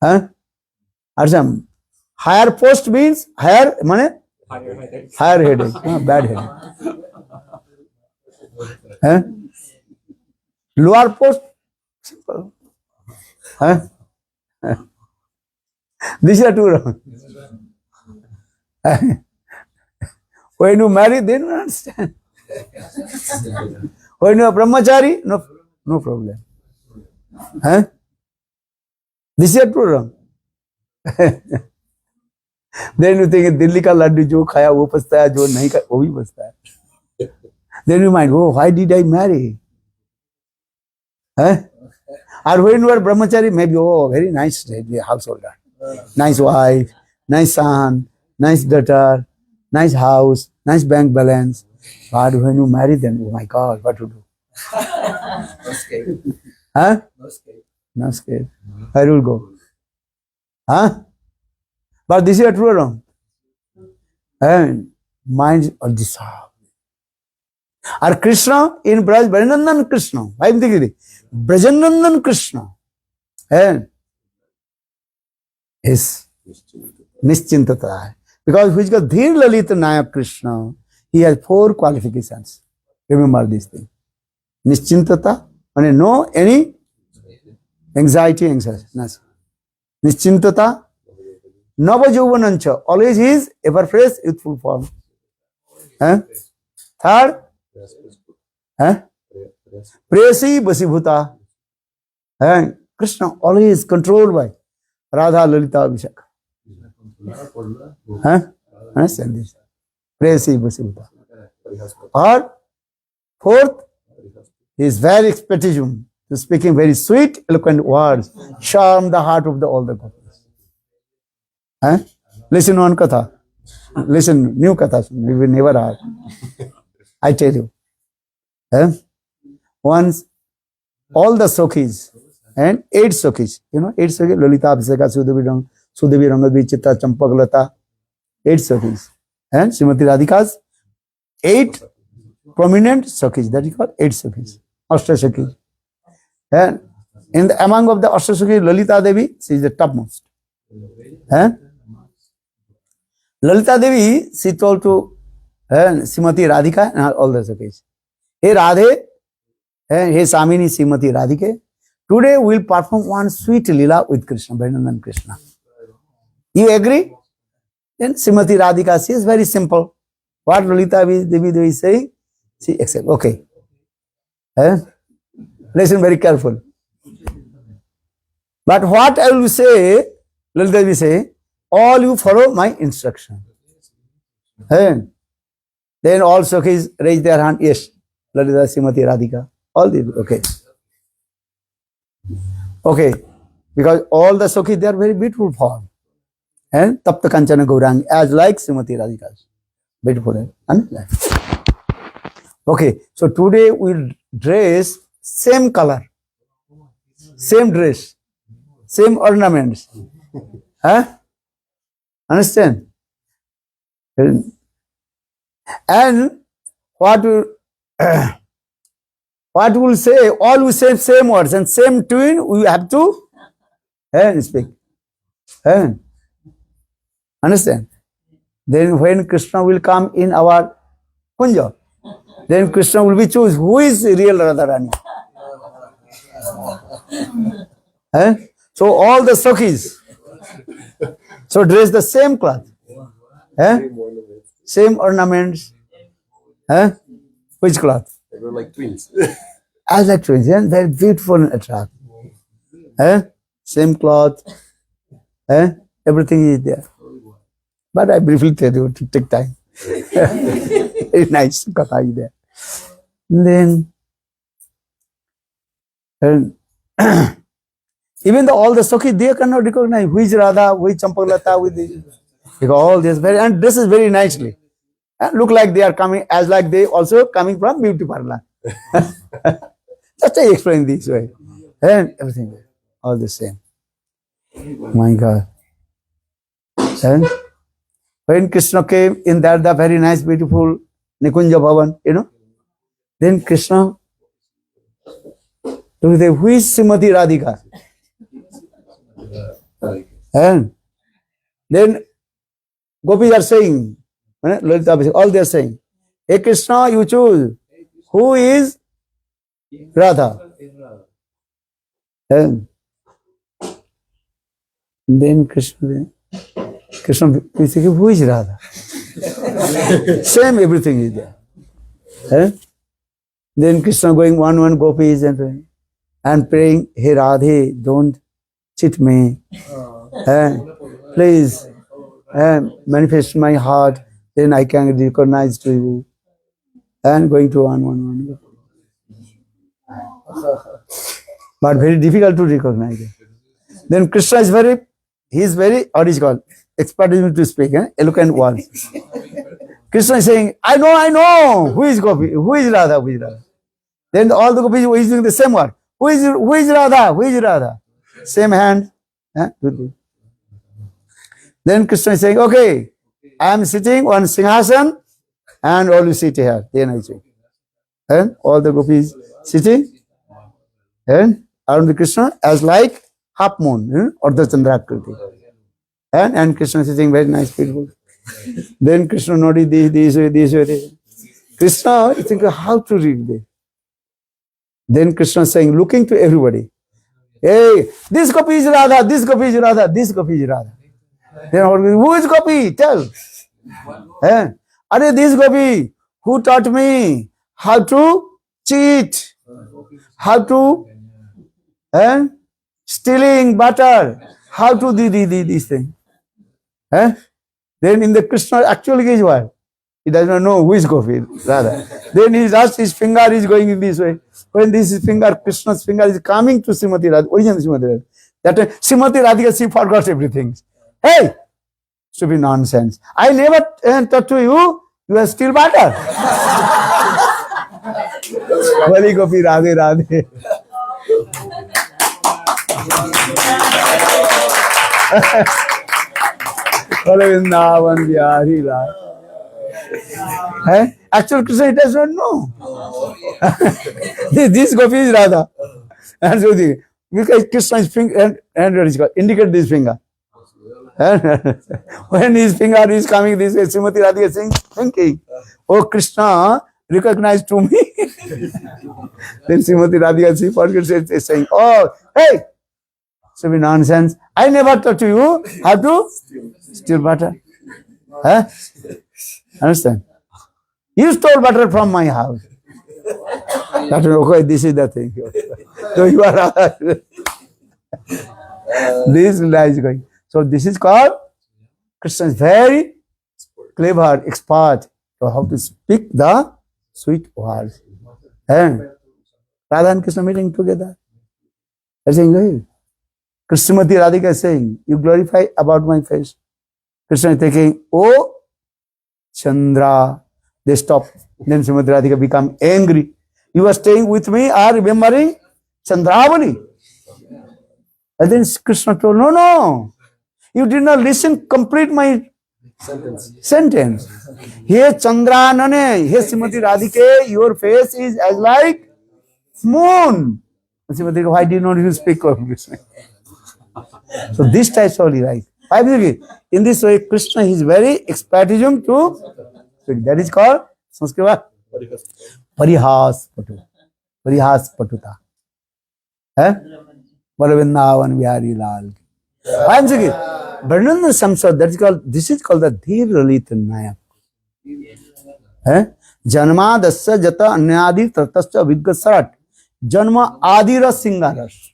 Huh? Arjam. Higher post means higher money? Higher headache. Bad headache. Huh? Lower post? Simple. Huh? These are two wrong. When you marry, then you understand. When you are brahmachari, no problem. Huh? This is true wrong. Then you think Delhi ka laddu jo khaya wo pasta hai, jo nahi khaya wo bhi pasta hai. Then you mind, oh, why did I marry? Huh? Or when you are brahmachari, maybe, oh, very nice householder, nice wife, nice son, nice daughter, nice house, nice bank balance. But when you marry them, oh my God, what to do? No escape. Huh? No escape. No escape. Where will go? Huh? But this is true or wrong? And minds are dissolved. Or Krishna in Brajanandan Krishna. Why am I thinking? Brajanandan Krishna. And is Nischintata. Because which got Dhir Lalita Nayak Krishna, he has 4 qualifications. Remember this thing. Nischintata, and no any anxiety. Nischintata, Navajovanancha, always he is ever fresh, youthful form. Third, Presi Basibhuta. Krishna always controlled by Radha Lalita Abhishek. Understand this? Presi Basibhuta. Or fourth, he is very expertism, speaking very sweet, eloquent words, charm the heart of all the couples. Listen one katha. Listen, new katha. We will never heard. I tell you. Once, all the Sokhis, and 8 Sokhis, 8 Sokhis, Lalita Abhiseka, Sudevi Rangadvi, Chitta, Champak Lata, 8 Sokhis. And Srimati Radhika's 8 prominent Sokhis, that is called 8 Sokhis, Ashta Sokhis. And among of the Ashta Sokhis, Lalita Devi, she is the topmost. Lalita Devi, she told to Srimati Radhika and all the Sokhis, hey Radhe, hey Samini Srimati Radhike, today we will perform one sweet lila with Krishna, Vrindavan Krishna. You agree? Then Srimati Radhika, she is very simple. What Lalita Devi is saying, she accepts. Okay. Listen very careful. But what I will say, Lalita Devi say, all you follow my instruction. Then all Sokhis raise their hand, yes, Lalita Srimati Radhika. All these, okay. Okay. Because all the Sokhis, they are very beautiful form. And Tapta Kanchana Gaurang, as like Srimati Radhika. Beautiful. Okay. So today we'll dress same color, same dress, same ornaments. Understand? And what will say, all will say same words and same tune, we have to speak. Understand? Then when Krishna will come in our Kunja, then Krishna will be choose who is real Radharani. So all the Sokhis, So dress the same cloth. Eh? Same ornaments. Eh? Which cloth? They were like twins. As like twins, and very beautiful and attractive. Eh? Same cloth. Eh? Everything is there. But I briefly tell you to take time. Very nice katha is there. Then, and even though all the Sakhi, they cannot recognize who is Radha, who is Champaklata, who is this. Because all this very, and this is very nicely. And look like they are coming, as like they also coming from beauty parlor. Just I explain this way. And everything, all the same. My God. And when Krishna came in that, the very nice, beautiful Nikunja Bhavan, then Krishna, who is Srimati Radhika? And then Gopis are saying, all they are saying, hey Krishna, you choose. Who is Radha? And then Krishna is saying, who is Radha? Same, everything is there. Then Krishna going one Gopis and praying, hey Radhe, don't cheat me. Please manifest my heart, then I can recognize to you. And going to one. But very difficult to recognize. Then Krishna is very what is called, expert to speak, eloquent words. Krishna is saying, I know, who is Gopi, who is Radha, Then all the Gopis are using the same word. Who is Radha? Same hand. Then Krishna is saying, okay, I am sitting on Singhasan and all you sit here. Then I say. And all the Gopis sitting and around the Krishna as like half moon or the Chandrakriti. And Krishna is sitting very nice, beautiful. Then Krishna nodded this way. Krishna is thinking how to read this. Then Krishna is saying, looking to everybody, hey, this Gopi is Radha, this Gopi is Radha, this Gopi is Radha. Then who is Gopi? Tell. Are this Gopi who taught me how to cheat, how to stealing butter, how to do this thing. Then in the Krishna actually is what? He does not know who is Gopi, Radha. Then his finger is going in this way. When this finger, Krishna's finger is coming to Srimati Radha, original Srimati Radha. That time, Srimati Radhika, she forgot everything. Hey! Stupid nonsense. I never taught to you, you are still butter. Bali Gopi Radhe Radhe. Vrindavan Bihari Radhe. Actual Krishna, he does not know. This Gopi is Radha. And so because Krishna's finger, indicate this finger. When his finger is coming this way, Srimati Radhika is thinking, oh Krishna, recognize to me. Then Srimati Radhika, she forgets saying, oh, hey, so be nonsense. I never taught to you how to steal butter. Understand? You stole butter from my house. That okay, this is the thing. So you are this is going. So this is called Krishna is very clever, expert to how to speak the sweet words. And Radha and Krishna meeting together. They're saying, hey, Krishnamati Radhika is saying, you glorify about my face. Krishna is thinking, oh, Chandra. They stop. Then Srimati Radhika become angry. You are staying with me, are remembering Chandravali. And then Krishna told, no. You did not listen, complete my sentence. Here Chandranane, here Srimati Radhika, your face is as like moon. And Srimati Radhika, why did not you speak of Krishna? So this type only right. In this way, Krishna is very expertism to speak. That is called Sanskrit Parihas Patu. Parihas Patuta. Vrindavan Bihari Lal. I am saying Varnana Samsad, this is called the Dhir Lalita Nayak. Janmadasya jata anyadi tatasya vidgasarat. Janma adiras singaras.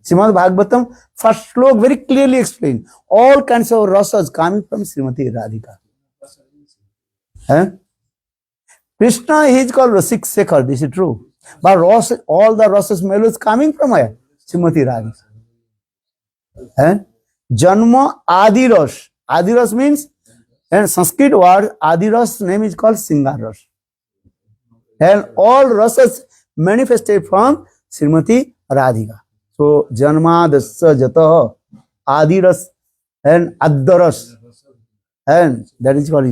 Srimad Bhagavatam, first slok very clearly explained. All kinds of rasas coming from Srimati Radhika. Krishna, he is called Rasik Sekhar, this is true. But all the rasas melodies coming from where? Srimati Radhika. Janma Adiras. Adiras means, and Sanskrit word Adiras name is called Singaras. And all rasas manifested from Srimati Radhika. So Janma Dasya Jata Adiras and Addaras. And that is called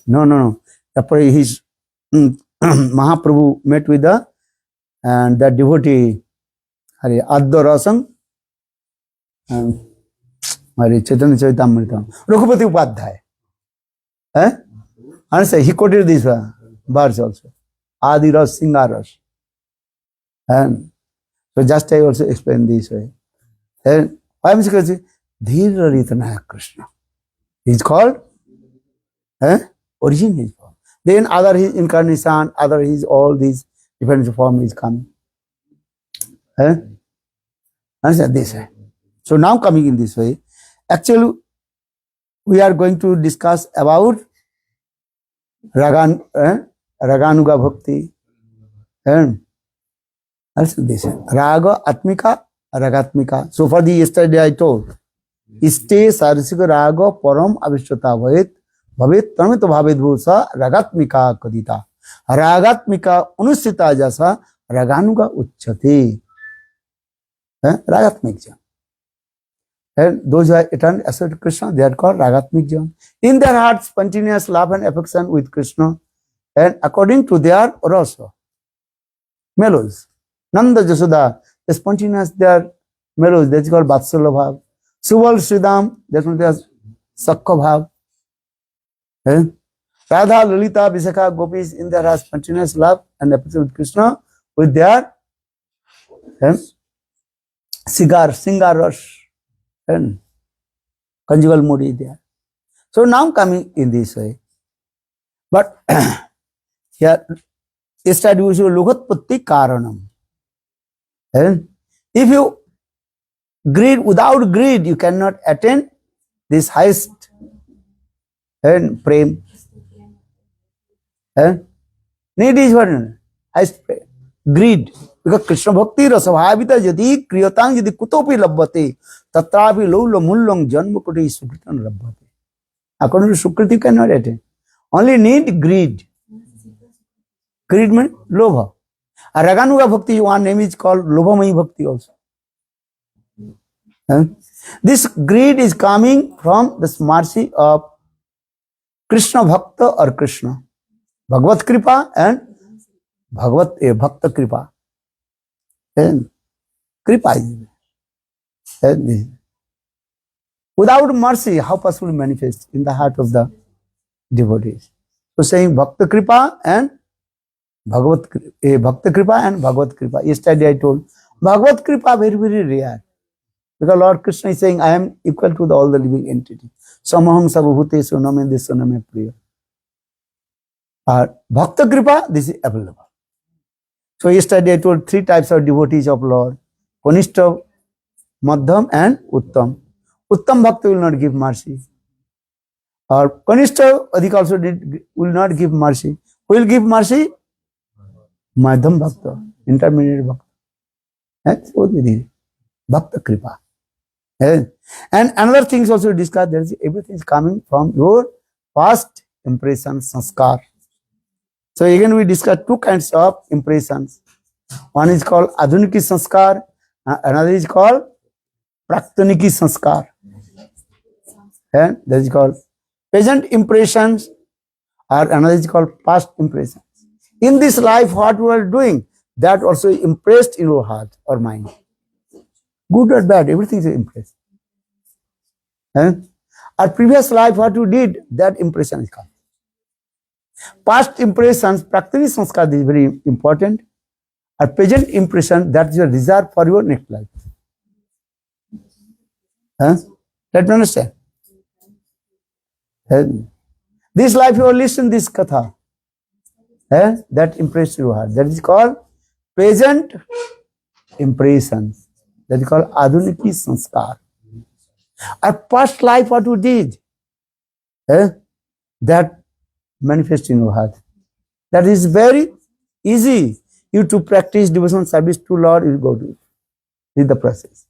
No. His Mahaprabhu met with the and that devotee Addarasam. Chaitanya Charitamrita, Raghupati Upadhyaya. And say he quoted this verse also. Adiras Singaras. And so just I also explain this way. And why am I saying Dhira Ritanaya Krishna? He is called origin is form. Then other his incarnation, other his all these different form is coming. And this way. So now coming in this way, actually we are going to discuss about Raganuga Bhakti and also this Raga Atmika, Ragatmika. So for the yesterday I told, Iste Sarisika Raga Param Avishwata Bhavit Tamita Bhavit Bhusa Ragatmika Kadita. Ragatmika Unusita Jasa Raganuga Uchati. Ragatmik Jan. And those who are eternally associated with Krishna, they are called Ragatmik Jan. In their hearts, spontaneous love and affection with Krishna, and according to their rasa, melodies. Nanda Jasoda, the spontaneous, their melodies, that is called Vatsalya Bhav. Subal Sridham, that is Sakka Bhav. Radha, Lalita, Visakha, Gopis, in their hearts, spontaneous love and affection with Krishna, with their Singar Rush. And conjugal mood is there. So now coming in this way. But here, yesterday we should Lugatpatti Karanam. And if you greed, without greed, you cannot attain this highest and prem. And need is what? Highest prem. Greed. Because Krishna Bhakti Rasavhavita Jadi Kriyatang Jadi Kutopi Labbate Tatrapi Lula Mullong Janmakuti Sukritan Labbate. According to Sukriti, you cannot attain. Only need greed. Greed means Lobha. A Raganuga Bhakti, one name is called Lobhamai Bhakti also. This greed is coming from this mercy of Krishna Bhakta or Krishna. Bhagavad Kripa and Bhakta Kripa. And Kripa is without mercy, how possible manifest in the heart of the devotees? So saying Bhakta Kripa and Bhakta Kripa and Bhagavad Kripa. Yesterday I told Bhagavad Kripa very, very rare. Because Lord Krishna is saying, I am equal to all the living entities. Samaham Sabhute Soname Desoname Priya. Bhakta Kripa, this is available. So yesterday I told three types of devotees of Lord. Kanishta, Madhyam and Uttam. Uttam Bhakta will not give mercy. Or Kanishta Adhik also will not give mercy. Who will give mercy? Madhyam Bhakta, intermediate Bhakta. That's what it is. Bhakta Kripa. And another things also discussed, there is everything is coming from your past impression, sanskar. So again we discussed two kinds of impressions. One is called Adhuniki Sanskar, another is called Praktaniki Sanskar. And that is called present impressions, or another is called past impressions. In this life, what we are doing, that also impressed in your heart or mind. Good or bad, everything is impressed. Our previous life, what you did, that impression is come. Past impressions, Praktani Sanskar is very important. Our present impression, that is reserved for your next life. Huh? Let me understand. This life you are listening this katha. That impressed your heart. That is called present impression. That is called adhuniki sanskar. Our past life, what we did, that manifests in your heart. That is very easy. You to practice devotional service to Lord, you go to it. This is the process.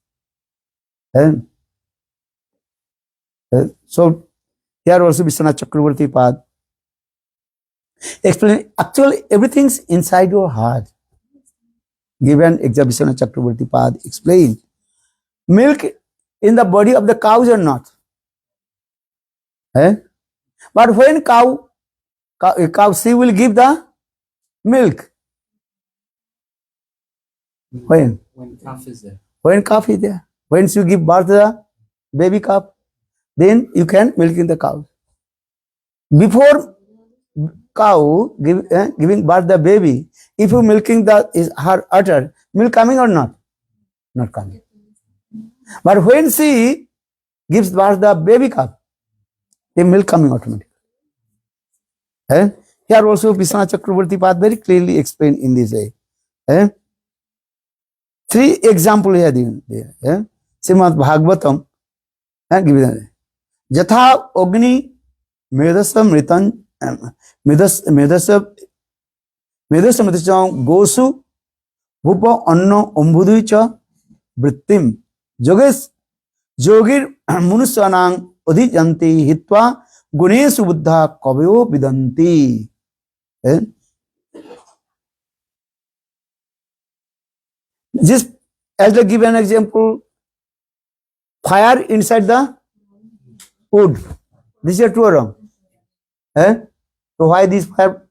So here also Vishwanath Chakravarti Pad explain actually everything's inside your heart. Given example, Vishwanath Chakravarti Pad explain milk in the body of the cows or not. But when cow she will give the milk. When calf is there. When calf is there. When you give birth to the baby calf, then you can milk in the cow. Before cow giving birth the baby, if you milking her udder, milk coming or not? Not coming. But when she gives birth the baby calf, the milk coming automatically. Here also Vishwanath Chakravarti Pad very clearly explained in this way. 3 examples here given there. Srimad Bhagavatam given. Jatha Agni Medasa Mritan Medasa Mritan Gosu Bhupa Anna Ombuducha Vrittim Joges Jogir Munusyanang Adhijanti Hitva Gunesu Buddha Kavyo Vidanti. Just as I give an example, fire inside the wood. This is true or wrong? So why this fire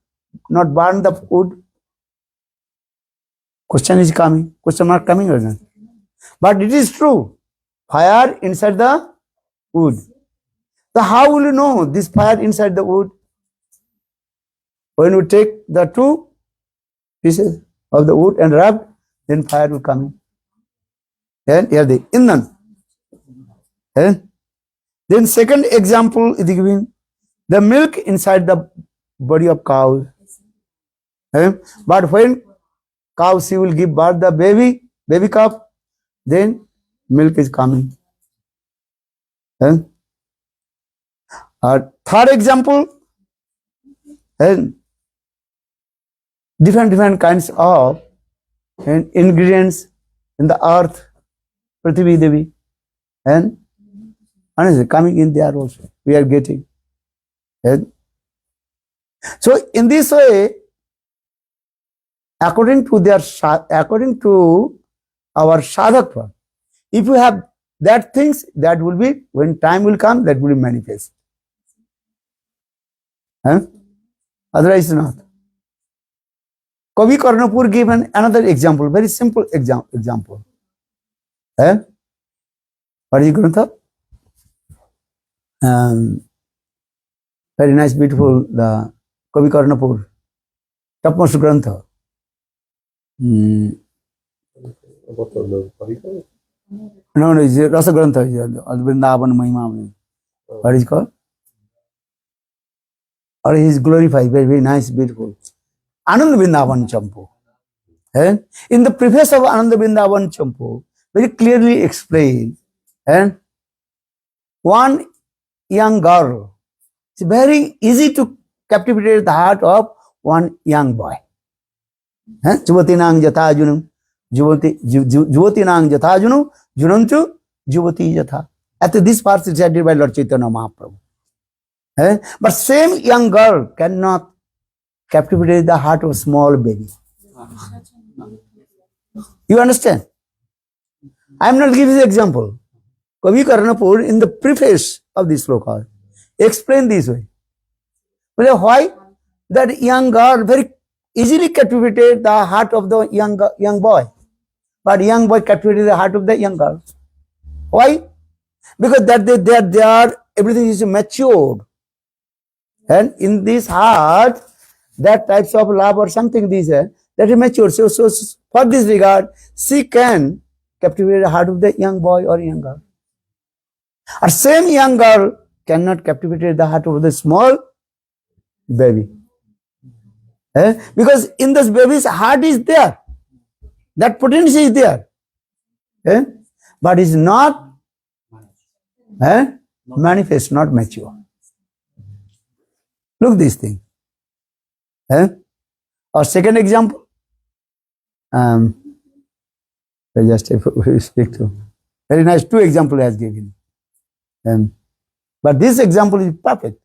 not burn the wood? Question is coming. Question mark coming or not? But it is true. Fire inside the wood. So how will you know this fire inside the wood? When you take the 2 pieces of the wood and rub, then fire will come in. And here the innan. Then second example is given the milk inside the body of cow. But when cow she will give birth the baby calf, then milk is coming. Third example, different kinds of ingredients in the earth, Prithvi Devi, and coming in there also. We are getting. So in this way, according to our sadhaka, if you have that things, that will be, when time will come, that will be manifest. Otherwise not. Kavi Karnapur given another example, very simple example. What is Grantha? Very nice, beautiful, the Kavi Karnapur, topmost Grantha. No, it's Rasa Grantha, Vrindavan Mahima. What is it called? Or he is glorified, very nice, beautiful. Anand Vrindavan Champu. In the preface of Anand Vrindavan Champu, very clearly explained, one young girl, it's very easy to captivate the heart of one young boy. Juvatinang Jatha Junam, Juvatinang Jatha Junam, Junanchu, Juvati Jatha. At this part is added by Lord Chaitanya Mahaprabhu. But same young girl cannot captivate the heart of a small baby. You understand? I am not giving the example. Kavi Karnapur in the preface of this sloka explain this way. Well, why? That young girl very easily captivated the heart of the young boy. But young boy captivated the heart of the young girl. Why? Because they are everything is matured. And in this heart, that types of love or something that is mature. So for this regard, she can captivate the heart of the young boy or young girl. A same young girl cannot captivate the heart of the small baby. Because in this baby's heart is there. That potential is there. But is not manifest, not mature. Look this thing. Or second example, I just speak to very nice two examples has given. But this example is perfect.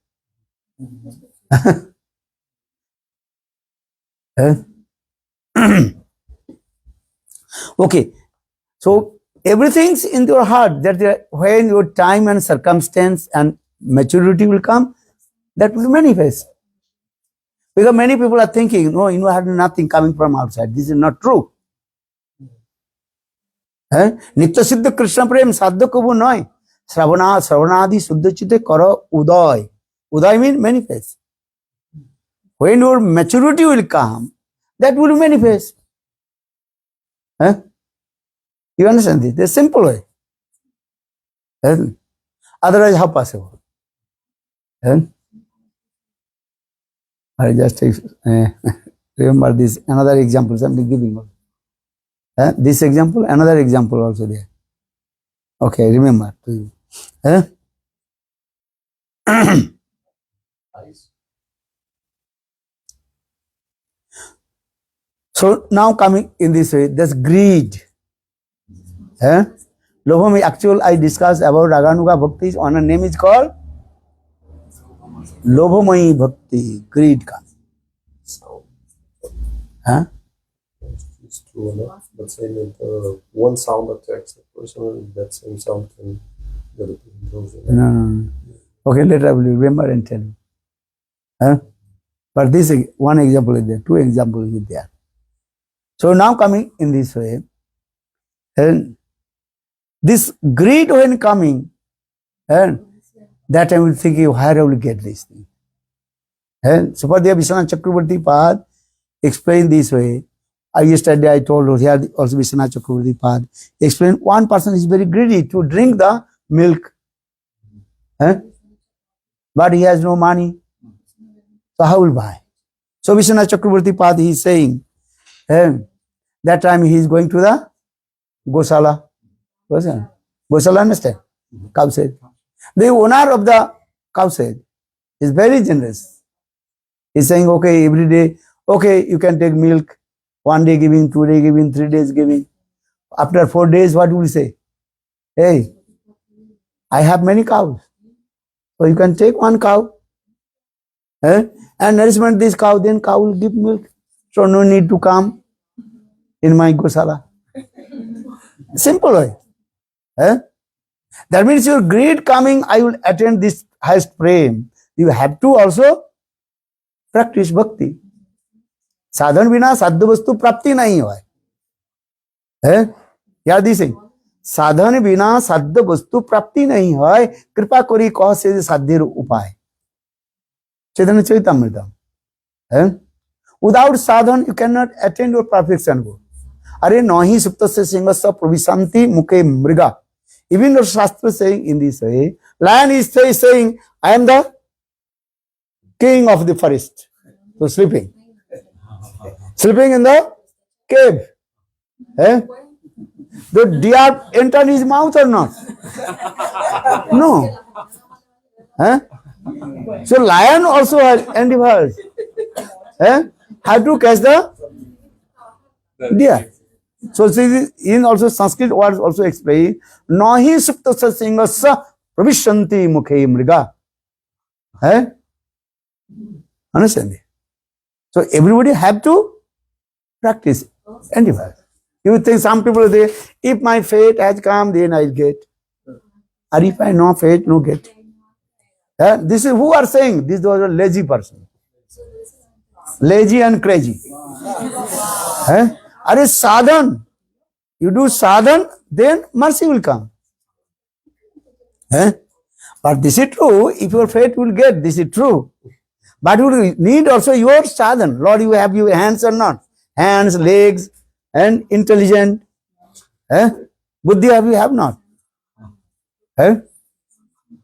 Okay, so everything's in your heart that when your time and circumstance and maturity will come, that will manifest. Because many people are thinking, no, you have nothing coming from outside. This is not true. Nitya siddha Krishna prem sadhya kabu noy. Sravanadi suddha chitte karo uday. Uday means manifest. When your maturity will come, that will manifest. You understand this? There's a simple way. Otherwise, how possible? I just remember this another example. I'm giving. This example, another example also there. Okay, remember to you. So now coming in this way, there's greed. Lobham, actual I discussed about Raganuga Bhakti. On a name is called Lobhamai Bhakti, greed ka. It's true enough, but saying that one sound attracts a person, that same sound can get a person. No. Okay, later I will remember and tell you. But this one example is there, two examples is there. So now coming in this way, and this greed when coming, and that I will think, where I will get this thing. And Supadeva Vishwanath Chakravarti Pad explained this way. Yesterday I told you here also Vishwanath Chakravarti Pad explained one person is very greedy to drink the milk. But he has no money. So how will buy? So Vishwanath Chakravarti Pad he is saying, that time he is going to the Gosala. Gosala, understand? Cow shed. The owner of the cow shed is very generous. He is saying, okay, every day, okay, you can take milk. 1 day giving, 2 days giving, 3 days giving. After 4 days, what will you say? Hey, I have many cows. So you can take one cow and nourishment this cow, then cow will give milk. So no need to come in my Gosala. Simple way. That means your greed coming, I will attend this highest prem. You have to also practice bhakti. साधन बिना साध्य वस्तु प्राप्ति नहीं है याद दिसे साधन बिना साध्य वस्तु प्राप्ति नहीं है कृपा करी कह से साध्यर उपाय चैतन्य चैतन्यमृतम without sadhan you cannot attain your perfection goal अरे नहि सुप्तस्य सिंहस्य प्रविशन्ति मुखे मृगा even the shastra saying in this way lion is saying I am the king of the forest so sleeping in the cave. The deer enter his mouth or not? No. So lion also has endeavors. How to catch the deer. So in also Sanskrit words also explain nahi suptasya singasya pravishanti mukhe mriga. Understand? So everybody have to practice endeavor. You think some people say, if my fate has come, then I'll get. Or if I know fate, no get. This is who are saying this was a lazy person. Lazy and crazy. Are sadhan. You do sadhan, then mercy will come. But this is true. If your fate will get, this is true. But you need also your sadhan. Lord, you have your hands or not? Hands, legs, and intelligent. Buddhi you have not.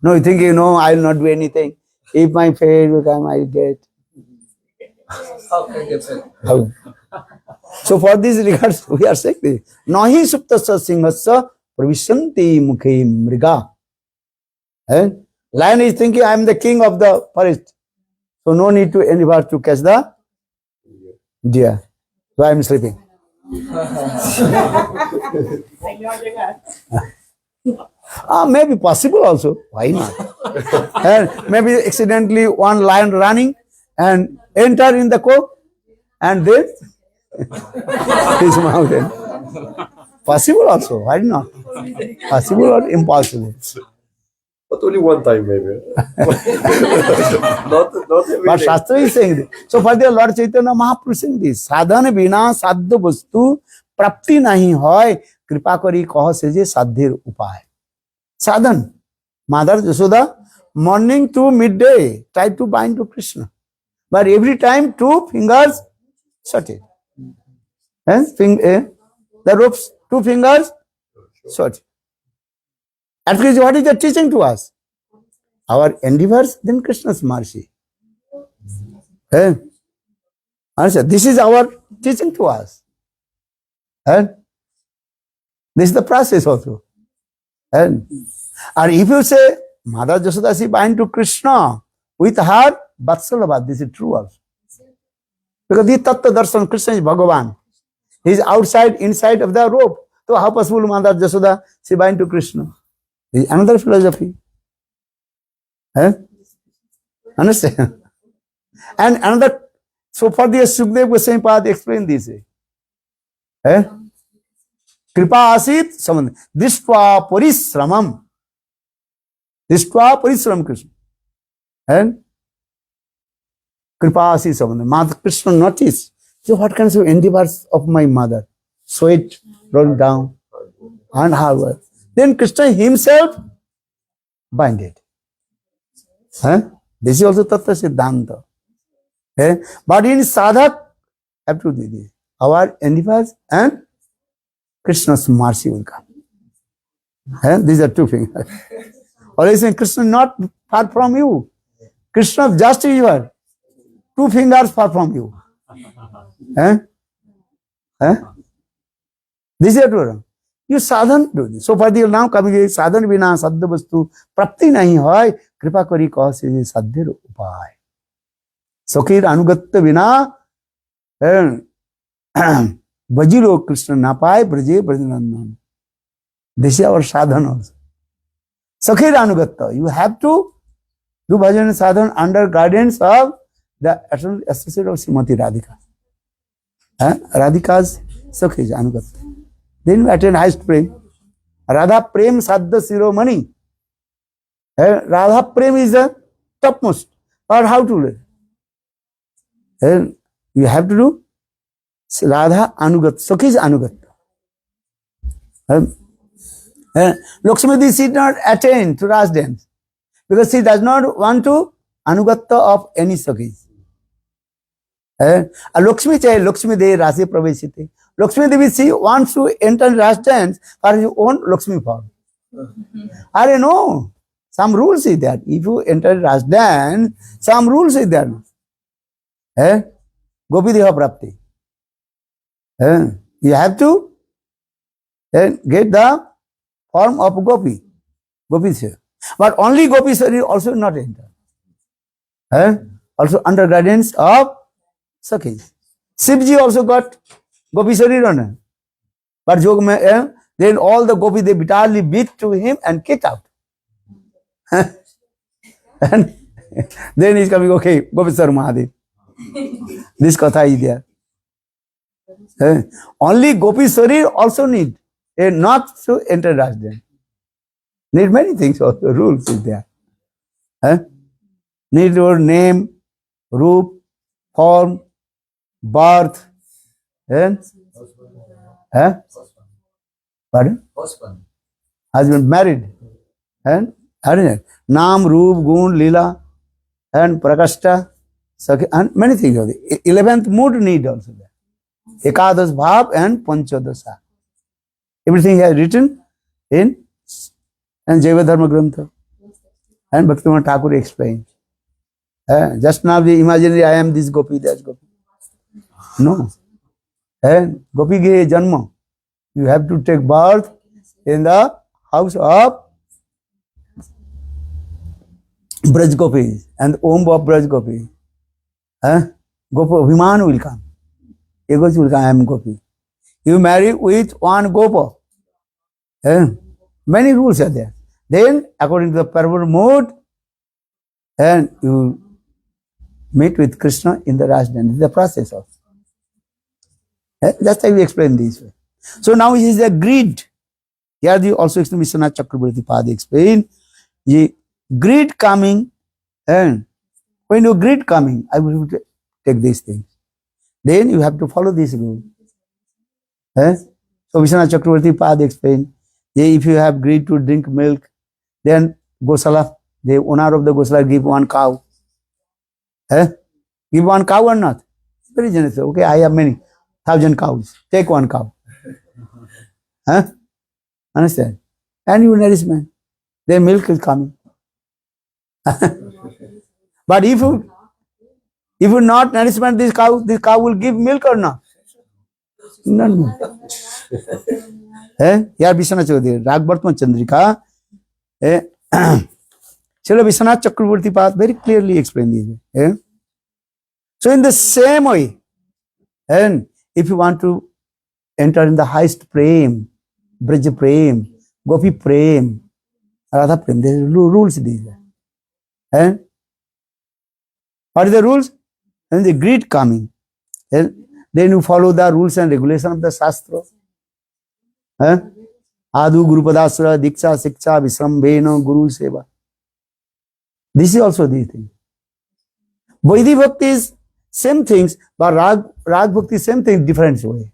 No, you think, I will not do anything. If my fate will come, I will get. Okay, that's it. How? So for these regards, we are saying this. Nahi suptasya singhasya pravishanti mukhe mriga. Lion is thinking, I am the king of the forest. So no need to endeavor to catch the deer. So I am sleeping. Maybe possible also. Why not? And maybe accidentally one lion running and enter in the cove and then his mountain. Possible also. Why not? Possible or impossible? But only one time, maybe. not every But day. Shastra is saying this. So for the Lord Chaitanya Mahaprabhu saying this. Sadhana bina sadhya vastu prapti nahi hoy kripa kari kaha seje sadhir upay. Sadhan. Mother Yashoda, morning to midday, try to bind to Krishna. But every time 2 fingers shorted. The ropes, 2 fingers shorted. At least what is the teaching to us? Our endeavors, then Krishna's mercy. This is our teaching to us. This is the process also. And if you say, Mother Yashoda, she bind to Krishna with her Vatsalabha, this is true also. Because the Tattva Darshan, Krishna is Bhagavan. He is outside, inside of the rope. So how possible Mother Yashoda, she bind to Krishna? This is another philosophy. Understand? And another, so for the Sukdev Goswami Pad explain this way. Kripa asit samand. Dishtva parisramam. Dishtva parisram Krishna. And Kripa asit samand. Mother Krishna noticed. So what kinds of endeavors of my mother? Sweat rolling down and hard work. Then Krishna himself binded. This is also Tattva Siddhanta. But in sadhak, have to do this. Our endeavors and Krishna's mercy will come. These are 2 fingers. Always saying Krishna not far from you. Krishna just here. 2 fingers far from you. This is true. You sadhan do this. So for the now coming here, sadhan bina sadhya vastu prapti nahi hoy kripa kari kaha se sadhir upay. Sakhir anugatta bina bajiro Krishna napai braje brajanandan. This is our sadhan also. Sakhir anugatta. You have to do bhajan and sadhan under guidance of the eternal associate of Srimati Radhika. Radhika's Sakhir anugatta. Then we attend highest prem. Radha prem sadhya siromani. Radha prem is the topmost. Or how to live? You have to do Radha anugat. Sakhi's anugat. Lakshmidi did not attend to Ras dance because she does not want to anugatta of any Sakhis. Lakshmi chahe Lakshmi de Rasi praveshite. Lakshmi Devi, she wants to enter Ras dance for his own Lakshmi form. I know. Some rules is there. If you enter Ras dance, some rules is there. Gopi Deha Prapti. You have to get the form of Gopi. Gopi Shri. But only Gopi Shri also not enter. Also under guidance of Sakhis. Shivji also got Gopi Shri runner. But Jog mein, then all the Gopi they bitterly beat to him and kicked out. And then he's coming, okay, Gopi Sar Mahadev. This katha is there. Only Gopi Sarir also need not to enter Rajdan. Need many things also. Rules is there. Need your name, roop, form, birth, and pardon? Husband married. And Naam, Roop, Gun, Lila, and Prakashta, and many things. 11th mood need also there. Ekadas Bhav and Panchadasa. Everything is written in and Jaiva Dharma Grantha. And Bhaktivinoda Thakur explained. Just now the imaginary I am this gopi, that gopi. No. Gopi ge janma. You have to take birth in the house of Braj Gopis and Om of Braj Gopi. Gopa Viman will come. Egos will come, I am Gopi. You marry with one Gopa. Many rules are there. Then, according to the pervert mode, and you meet with Krishna in the Raj dance. This is the process of. That's why we explain this way. So now it is a greed. Here the also explain Vishwanath Chakrabarti Pada explain. Greed coming, and when you greed coming, I will take these things. Then you have to follow this rule. So Vishwanath Chakrabarti Pada explain. If you have greed to drink milk, then Gosala, the owner of the Gosala, give one cow. Give one cow or not? Very generous. Okay, I have many 1,000 cows. Take one cow. Understand? And you nourishment. Then milk is coming. But if you not nourishment this cow will give milk or not? No. Here Vishwanath Chakravarti, Ragvartman Chandrika, Srila Vishwanath Chakravarti Path very clearly explained this. So in the same way, and if you want to enter in the highest prem, Braj prem, Gopi prem, Radha prem, there are rules these. And what are the rules? And the greed coming. And then you follow the rules and regulations of the Shastra. Adu Guru Padasra, Diksha, Siksha, Visrambhena, Guru Seva. This is also the thing. Vaidhi Bhakti is same things, but Rag Bhakti same thing, different way.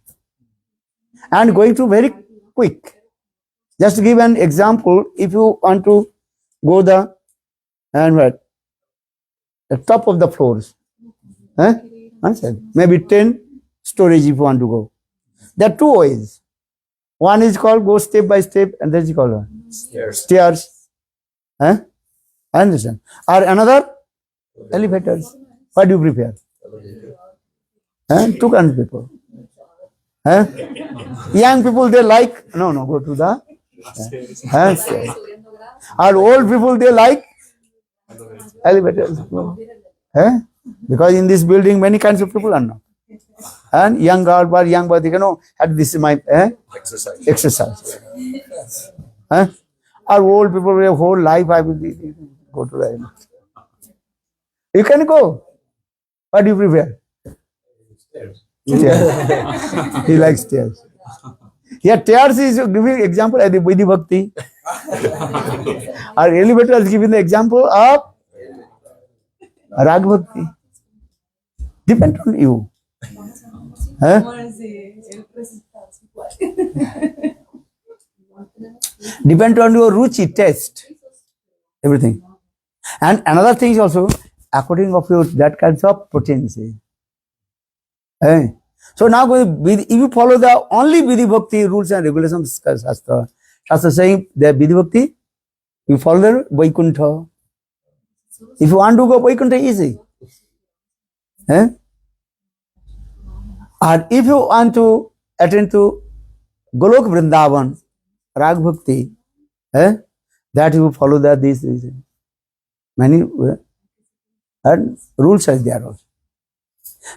And going to very quick. Just to give an example, if you want to go the top of the floors, maybe 10 storage if you want to go. There are two ways. One is called go step by step, and that is called stairs. I understand. Or another elevators. What do you prefer? Two kinds of people. Young people they like go to the stairs. Or old people they like elevators. Because in this building many kinds of people are not. And young girl or young boy, this is my exercise. Or old people with a whole life, I will go to the. You can go. What do you prefer? Stairs. He likes stairs. Here, stairs is giving example as the Vaidhi Bhakti. Our elevator is giving the example of Rag Bhakti. Depend on you. Depend on your ruchi, taste, everything. And another thing is also according of your that kinds of potency. So now if you follow the only Vidhi Bhakti rules and regulations of Shastra saying the Vidhi Bhakti, you follow the Vaikuntha. If you want to go Vaikuntha, easy. And if you want to attend to Golok Vrindavan, Rag Bhakti, that you follow these many and rules are there also.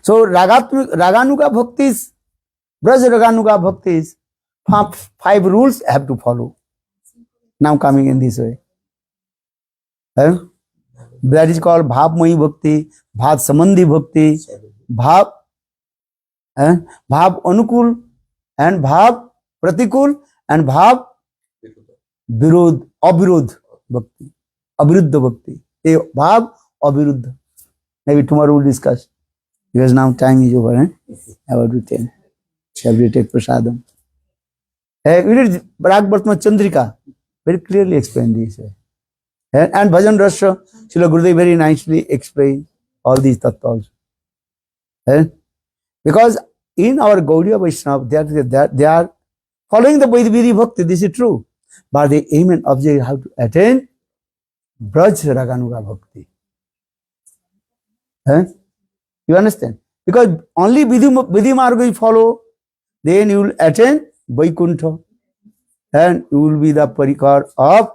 So Raganuga Bhaktis, Braj Raganuga Bhaktis, 5 rules have to follow. Now coming in this way. That is called Bhavmayi Bhakti, Bhav Samandhi Bhakti, Bhav Anukul and Bhav Pratikul and Bhav Avirudh Bhakti. Aviruddha Bhakti. Bhav Aviruddha. Maybe tomorrow we'll discuss. Because now time is over. About to 10. Shall we take prasadam? We did Ragvartman Chandrika. Very clearly explained this. And Bhajan Rasha, Srila Gurudev very nicely explained all these tattvas. Because in our Gaudiya Vaishnava, they are following the Vaidhi Bhakti, this is true. But the aim and object have to attain Braj Raganuga Bhakti. You understand? Because only Vidhi Marga you follow, then you will attain Vaikuntha. And you will be the Parikar of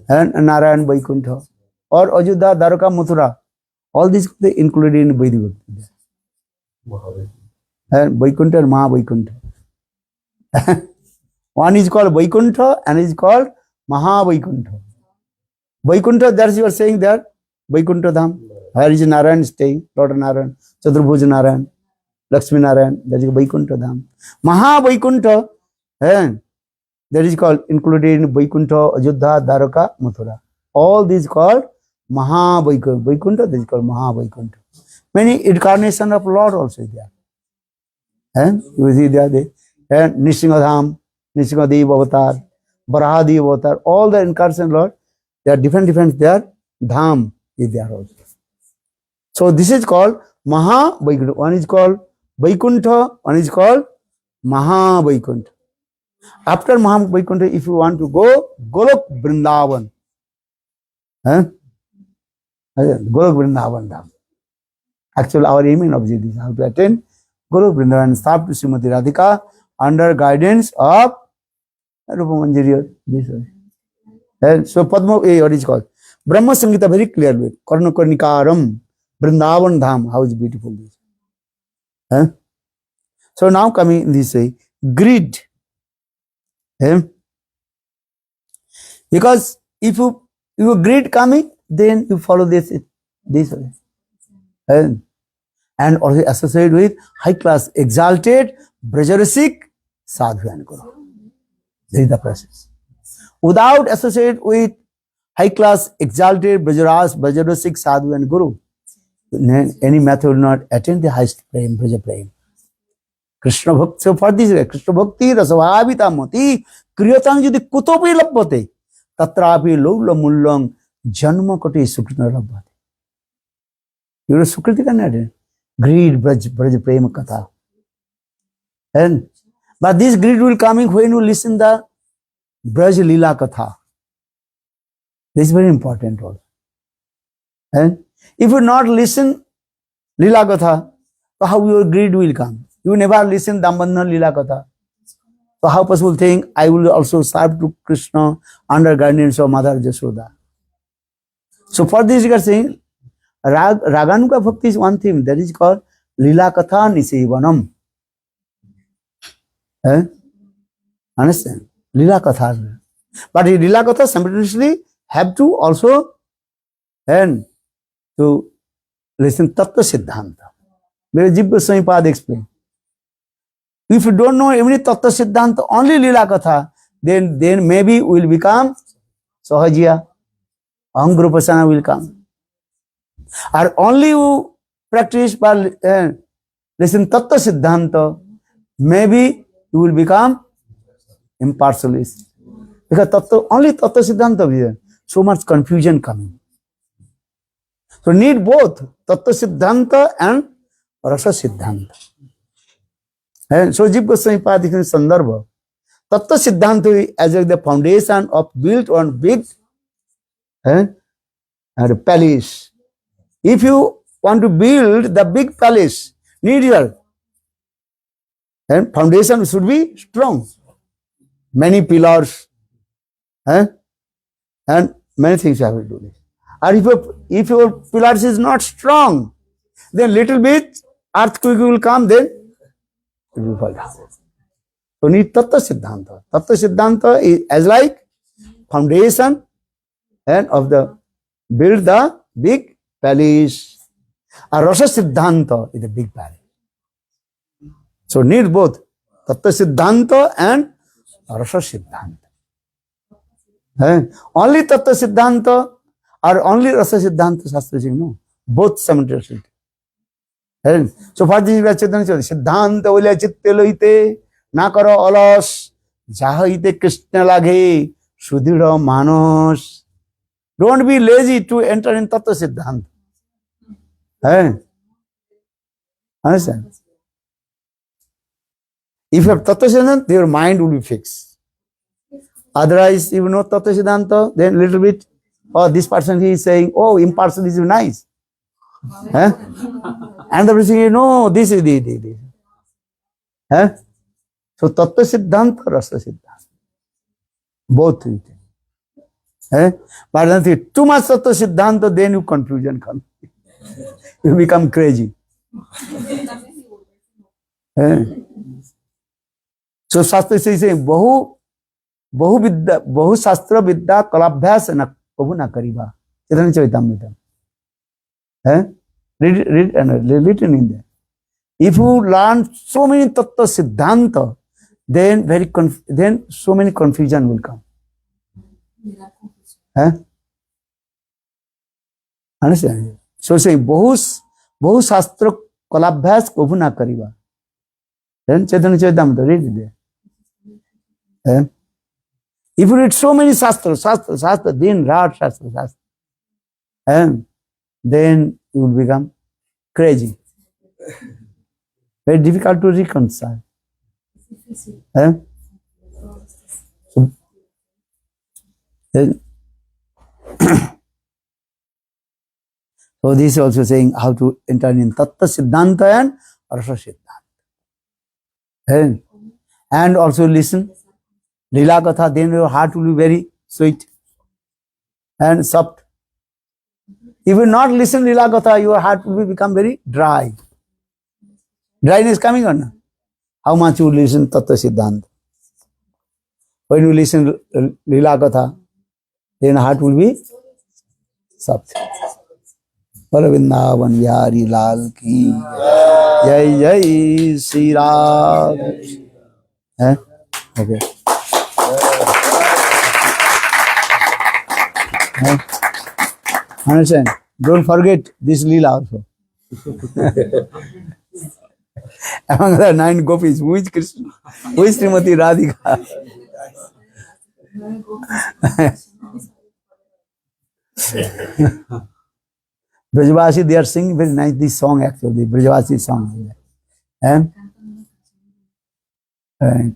and Narayan Vaikuntha. Or Ajudha, Dwaraka, Mathura. All these they included in Vaidhi Bhakti. And Vaikuntha and Maha Vaikuntha. One is called Vaikuntha and is called Maha Vaikuntha. Vaikuntha, that's you are saying that Vaikuntha Dham. Where is Narayan staying? Lord Narayan, Chaturbhuja Narayan, Lakshmi Narayan, that is Vaikuntha Dham. Maha Vaikuntha, and that is called included in Vaikuntha, Ajudha, Dwaraka, Mathura. All these called Maha Vaikuntha. Vaikuntha, that is called Maha Vaikuntha. Many incarnations of Lord also there. And you see there, and Nishingadham, Nishingadev Avatar, Varahadev Avatar, all the incarnations Lord, they are different there. Dham is there also. So this is called Maha Vaikuntha. One is called Vaikuntha, one is called Maha Vaikuntha. After Maha Vaikuntha, if you want to go, Golok Vrindavan. Golok Vrindavan Dham. Actually, our aim and objective is how to attain Golok Vrindavan, stop to Srimati Radhika under guidance of Rupa Manjari. And so Padma, what is called? Brahma Sangita very clearly. Karna Karnikaram, Vrindavan Dham. How is beautiful this. So now coming in this way, greed. Because if you greed coming, then you follow this way. And also associate with high class, exalted, Brajarasik, Sadhu and Guru. This is the process. Without associate with high class, exalted, Brajarasik, Sadhu and Guru, any method will not attain the highest prem, Braja prem. Krishna Bhakti, so for this way, Krishna Bhakti, Rasavabhita Mati, Kriyatang Judi Kutopi Labbate, Tatrapi Lula Mullang, Janma Koti Sukrita Labbate. You are Sukriti Kannada. Greed, Braja Prema Katha. But this greed will coming when you listen the Braj Lila Katha. This is very important also. And if you not listen Lila Katha, so how your greed will come? You never listen Dambandhan Lila Katha. So how possible think I will also serve to Krishna under guidance of Mother Jashoda? So for this you are saying, Raganuga Bhakti is one thing, that is called Lila Katha Nisevanam. Understand? Lila Katha. But in Lila Katha simultaneously have to also and to listen Tattva Siddhanta. Where Jiva Goswami Pad explained. If you don't know any Tattva Siddhanta, only Lila Katha, then maybe we will become Sahajiya. Ahangurupasana will come. Or only you practice by listen Tattva Siddhanta, maybe you will become impartialist. Because only Tattva Siddhanta, so much confusion coming. So need both Tattva Siddhanta and Rasa Siddhanta. And so Jiva Goswami Pad in Sandarbha, Tattva Siddhanta as the foundation of built on big palace. If you want to build the big palace, need your foundation should be strong. Many pillars and many things you have to do this. Or if your pillars is not strong, then little bit earthquake will come, then it will fall down. So need Tattva Siddhanta. Tattva Siddhanta is as like foundation and of the build the big palace. A Rasa Siddhanta is a big palace. So need both Tattva Siddhanta and Rasa Siddhanta. Only Tattva Siddhanta or only Rasa Siddhanta Shastra saying no. Both simultaneously. So for this Siddhanta Ulya Chitte Loite Nakaro Alas Jahaite Krishna Lage Sudhira Manos. Don't be lazy to enter in Tattva Siddhanta. Understand? If you have Tattva Siddhanta, your mind will be fixed. Otherwise, if you know Tattva Siddhanta, then little bit Oh, this person he is saying, oh, impartial is nice. Huh? And the person is, no, this is the. Huh? So Tattva Siddhanta, Rasa Siddhanta. Both things. Eh? But then too much Tattva Siddhanta, then you confusion comes. You become crazy. Eh? So Shastra is saying, Bahu Shastra Vidya Kalabhyas na Prabhu na Kariba. Chaitanya Charitamrita. Eh? Read written in there. If you learn so many Tattva Siddhanta, then so many confusion will come. Eh? Understand? So saying, Bahu Shastra Kalabhyas Prabhu na Kariba. Then Chaitanya Charitamrita, read it there. Eh? If you read so many Shastra, then Rad Shastra, then you will become crazy. Very difficult to reconcile. Eh? So this is also saying how to enter in Tattva Siddhanta and Rasa Siddhanta. And also listen. Lila Katha, then your heart will be very sweet and soft. If you not listen Lila Katha, your heart will become very dry. Dryness coming or not? How much you listen Tattva Siddhanta? When you listen Lila Katha, then heart will be soft. Vrindavan Vihari Lal ki Jai Jai Shri Radha. Okay. Understand? Don't forget this Leela also. Among the 9 gopis, who is Krishna? Who is Srimati Radhika? Brajavasi, they are singing very nice this song actually, Brajavasi song. And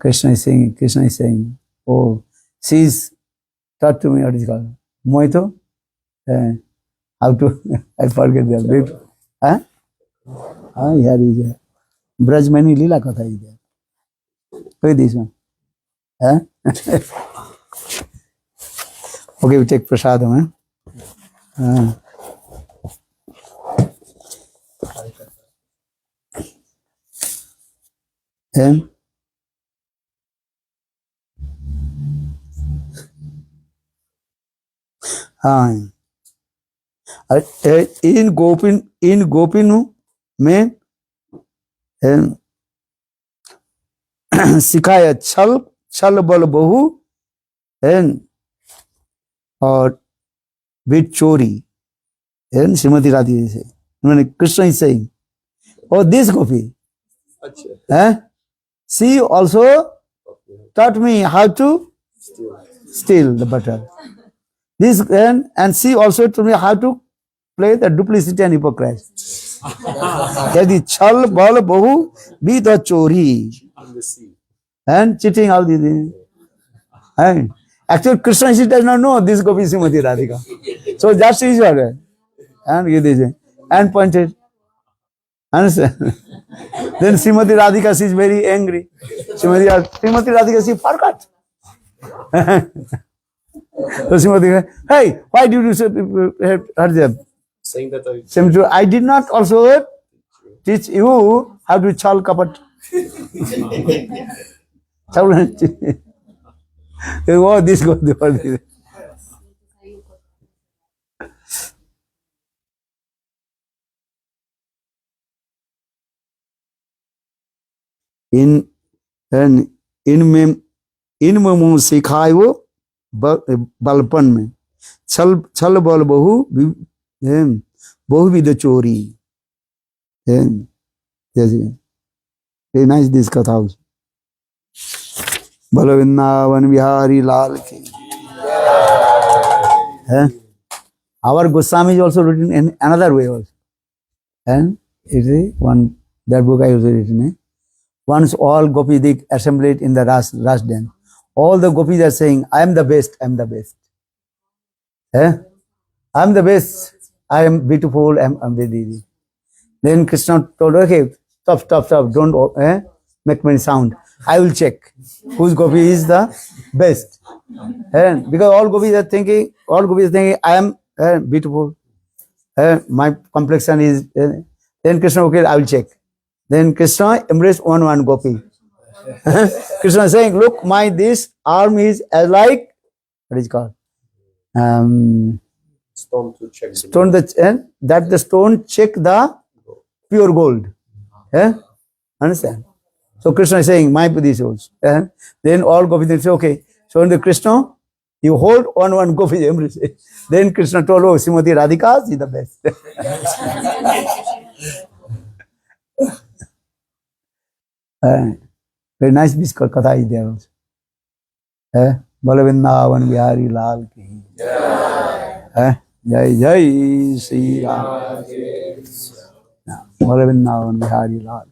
Krishna is saying, oh, she is taught to me what is called Moito. How to, I forget the bit. Huh? Here is there. Brajmani Lila Katha is there. Look at this one. Huh? Okay, we take prasadam. And in Gopinu में सिखाया छल बल बहु और with चोरी श्रीमती राधी से मैंने Krishna is saying, oh, this gopi, she also taught me how to steal the butter. This and she also taught me how to play the duplicity and hypocrisy. Yadi chal bal bahu be the chori and cheating all these things. And actually, Krishna she does not know this gopi Srimati Radhika. So just is her and give this and pointed. Understand? Then Srimati Radhika she is very angry. Srimati Radhika she forgot. So Srimati, hey, why did you hurt them? Saying that I did not also teach you how to chal kapat. Oh, this goes there. In में सिखाए वो बलपन में छल बल बहुविध चोरी. Very nice this katha also. Bala Vrindavan Vihari Lal ki. Our Goswami is also written in another way also. And it is one, that book I also written. Once all gopis they assembled in the Ras dance. All the gopis are saying, I am the best, I am the best. I'm the best. I am beautiful. I'm the. Then Krishna told, okay, stop, don't make many sound. I will check whose gopi is the best. And because all gopis are thinking, I am beautiful. My complexion is. Then Krishna, okay, I will check. Then Krishna embraced one gopi. Krishna saying, look, this arm is as like, what is it called? Stone to check. Stone that the stone check the pure gold. Understand? So Krishna is saying, my this also. Then all gopis say, okay. So in the Krishna, you hold one gopi embrace. Then Krishna told, oh, Srimati Radhika is the best. Very nice this katha is there also. Balavindavan Bihari Lal ki. Jai Jai Sri Ram. Balavindavan Bihari Lal.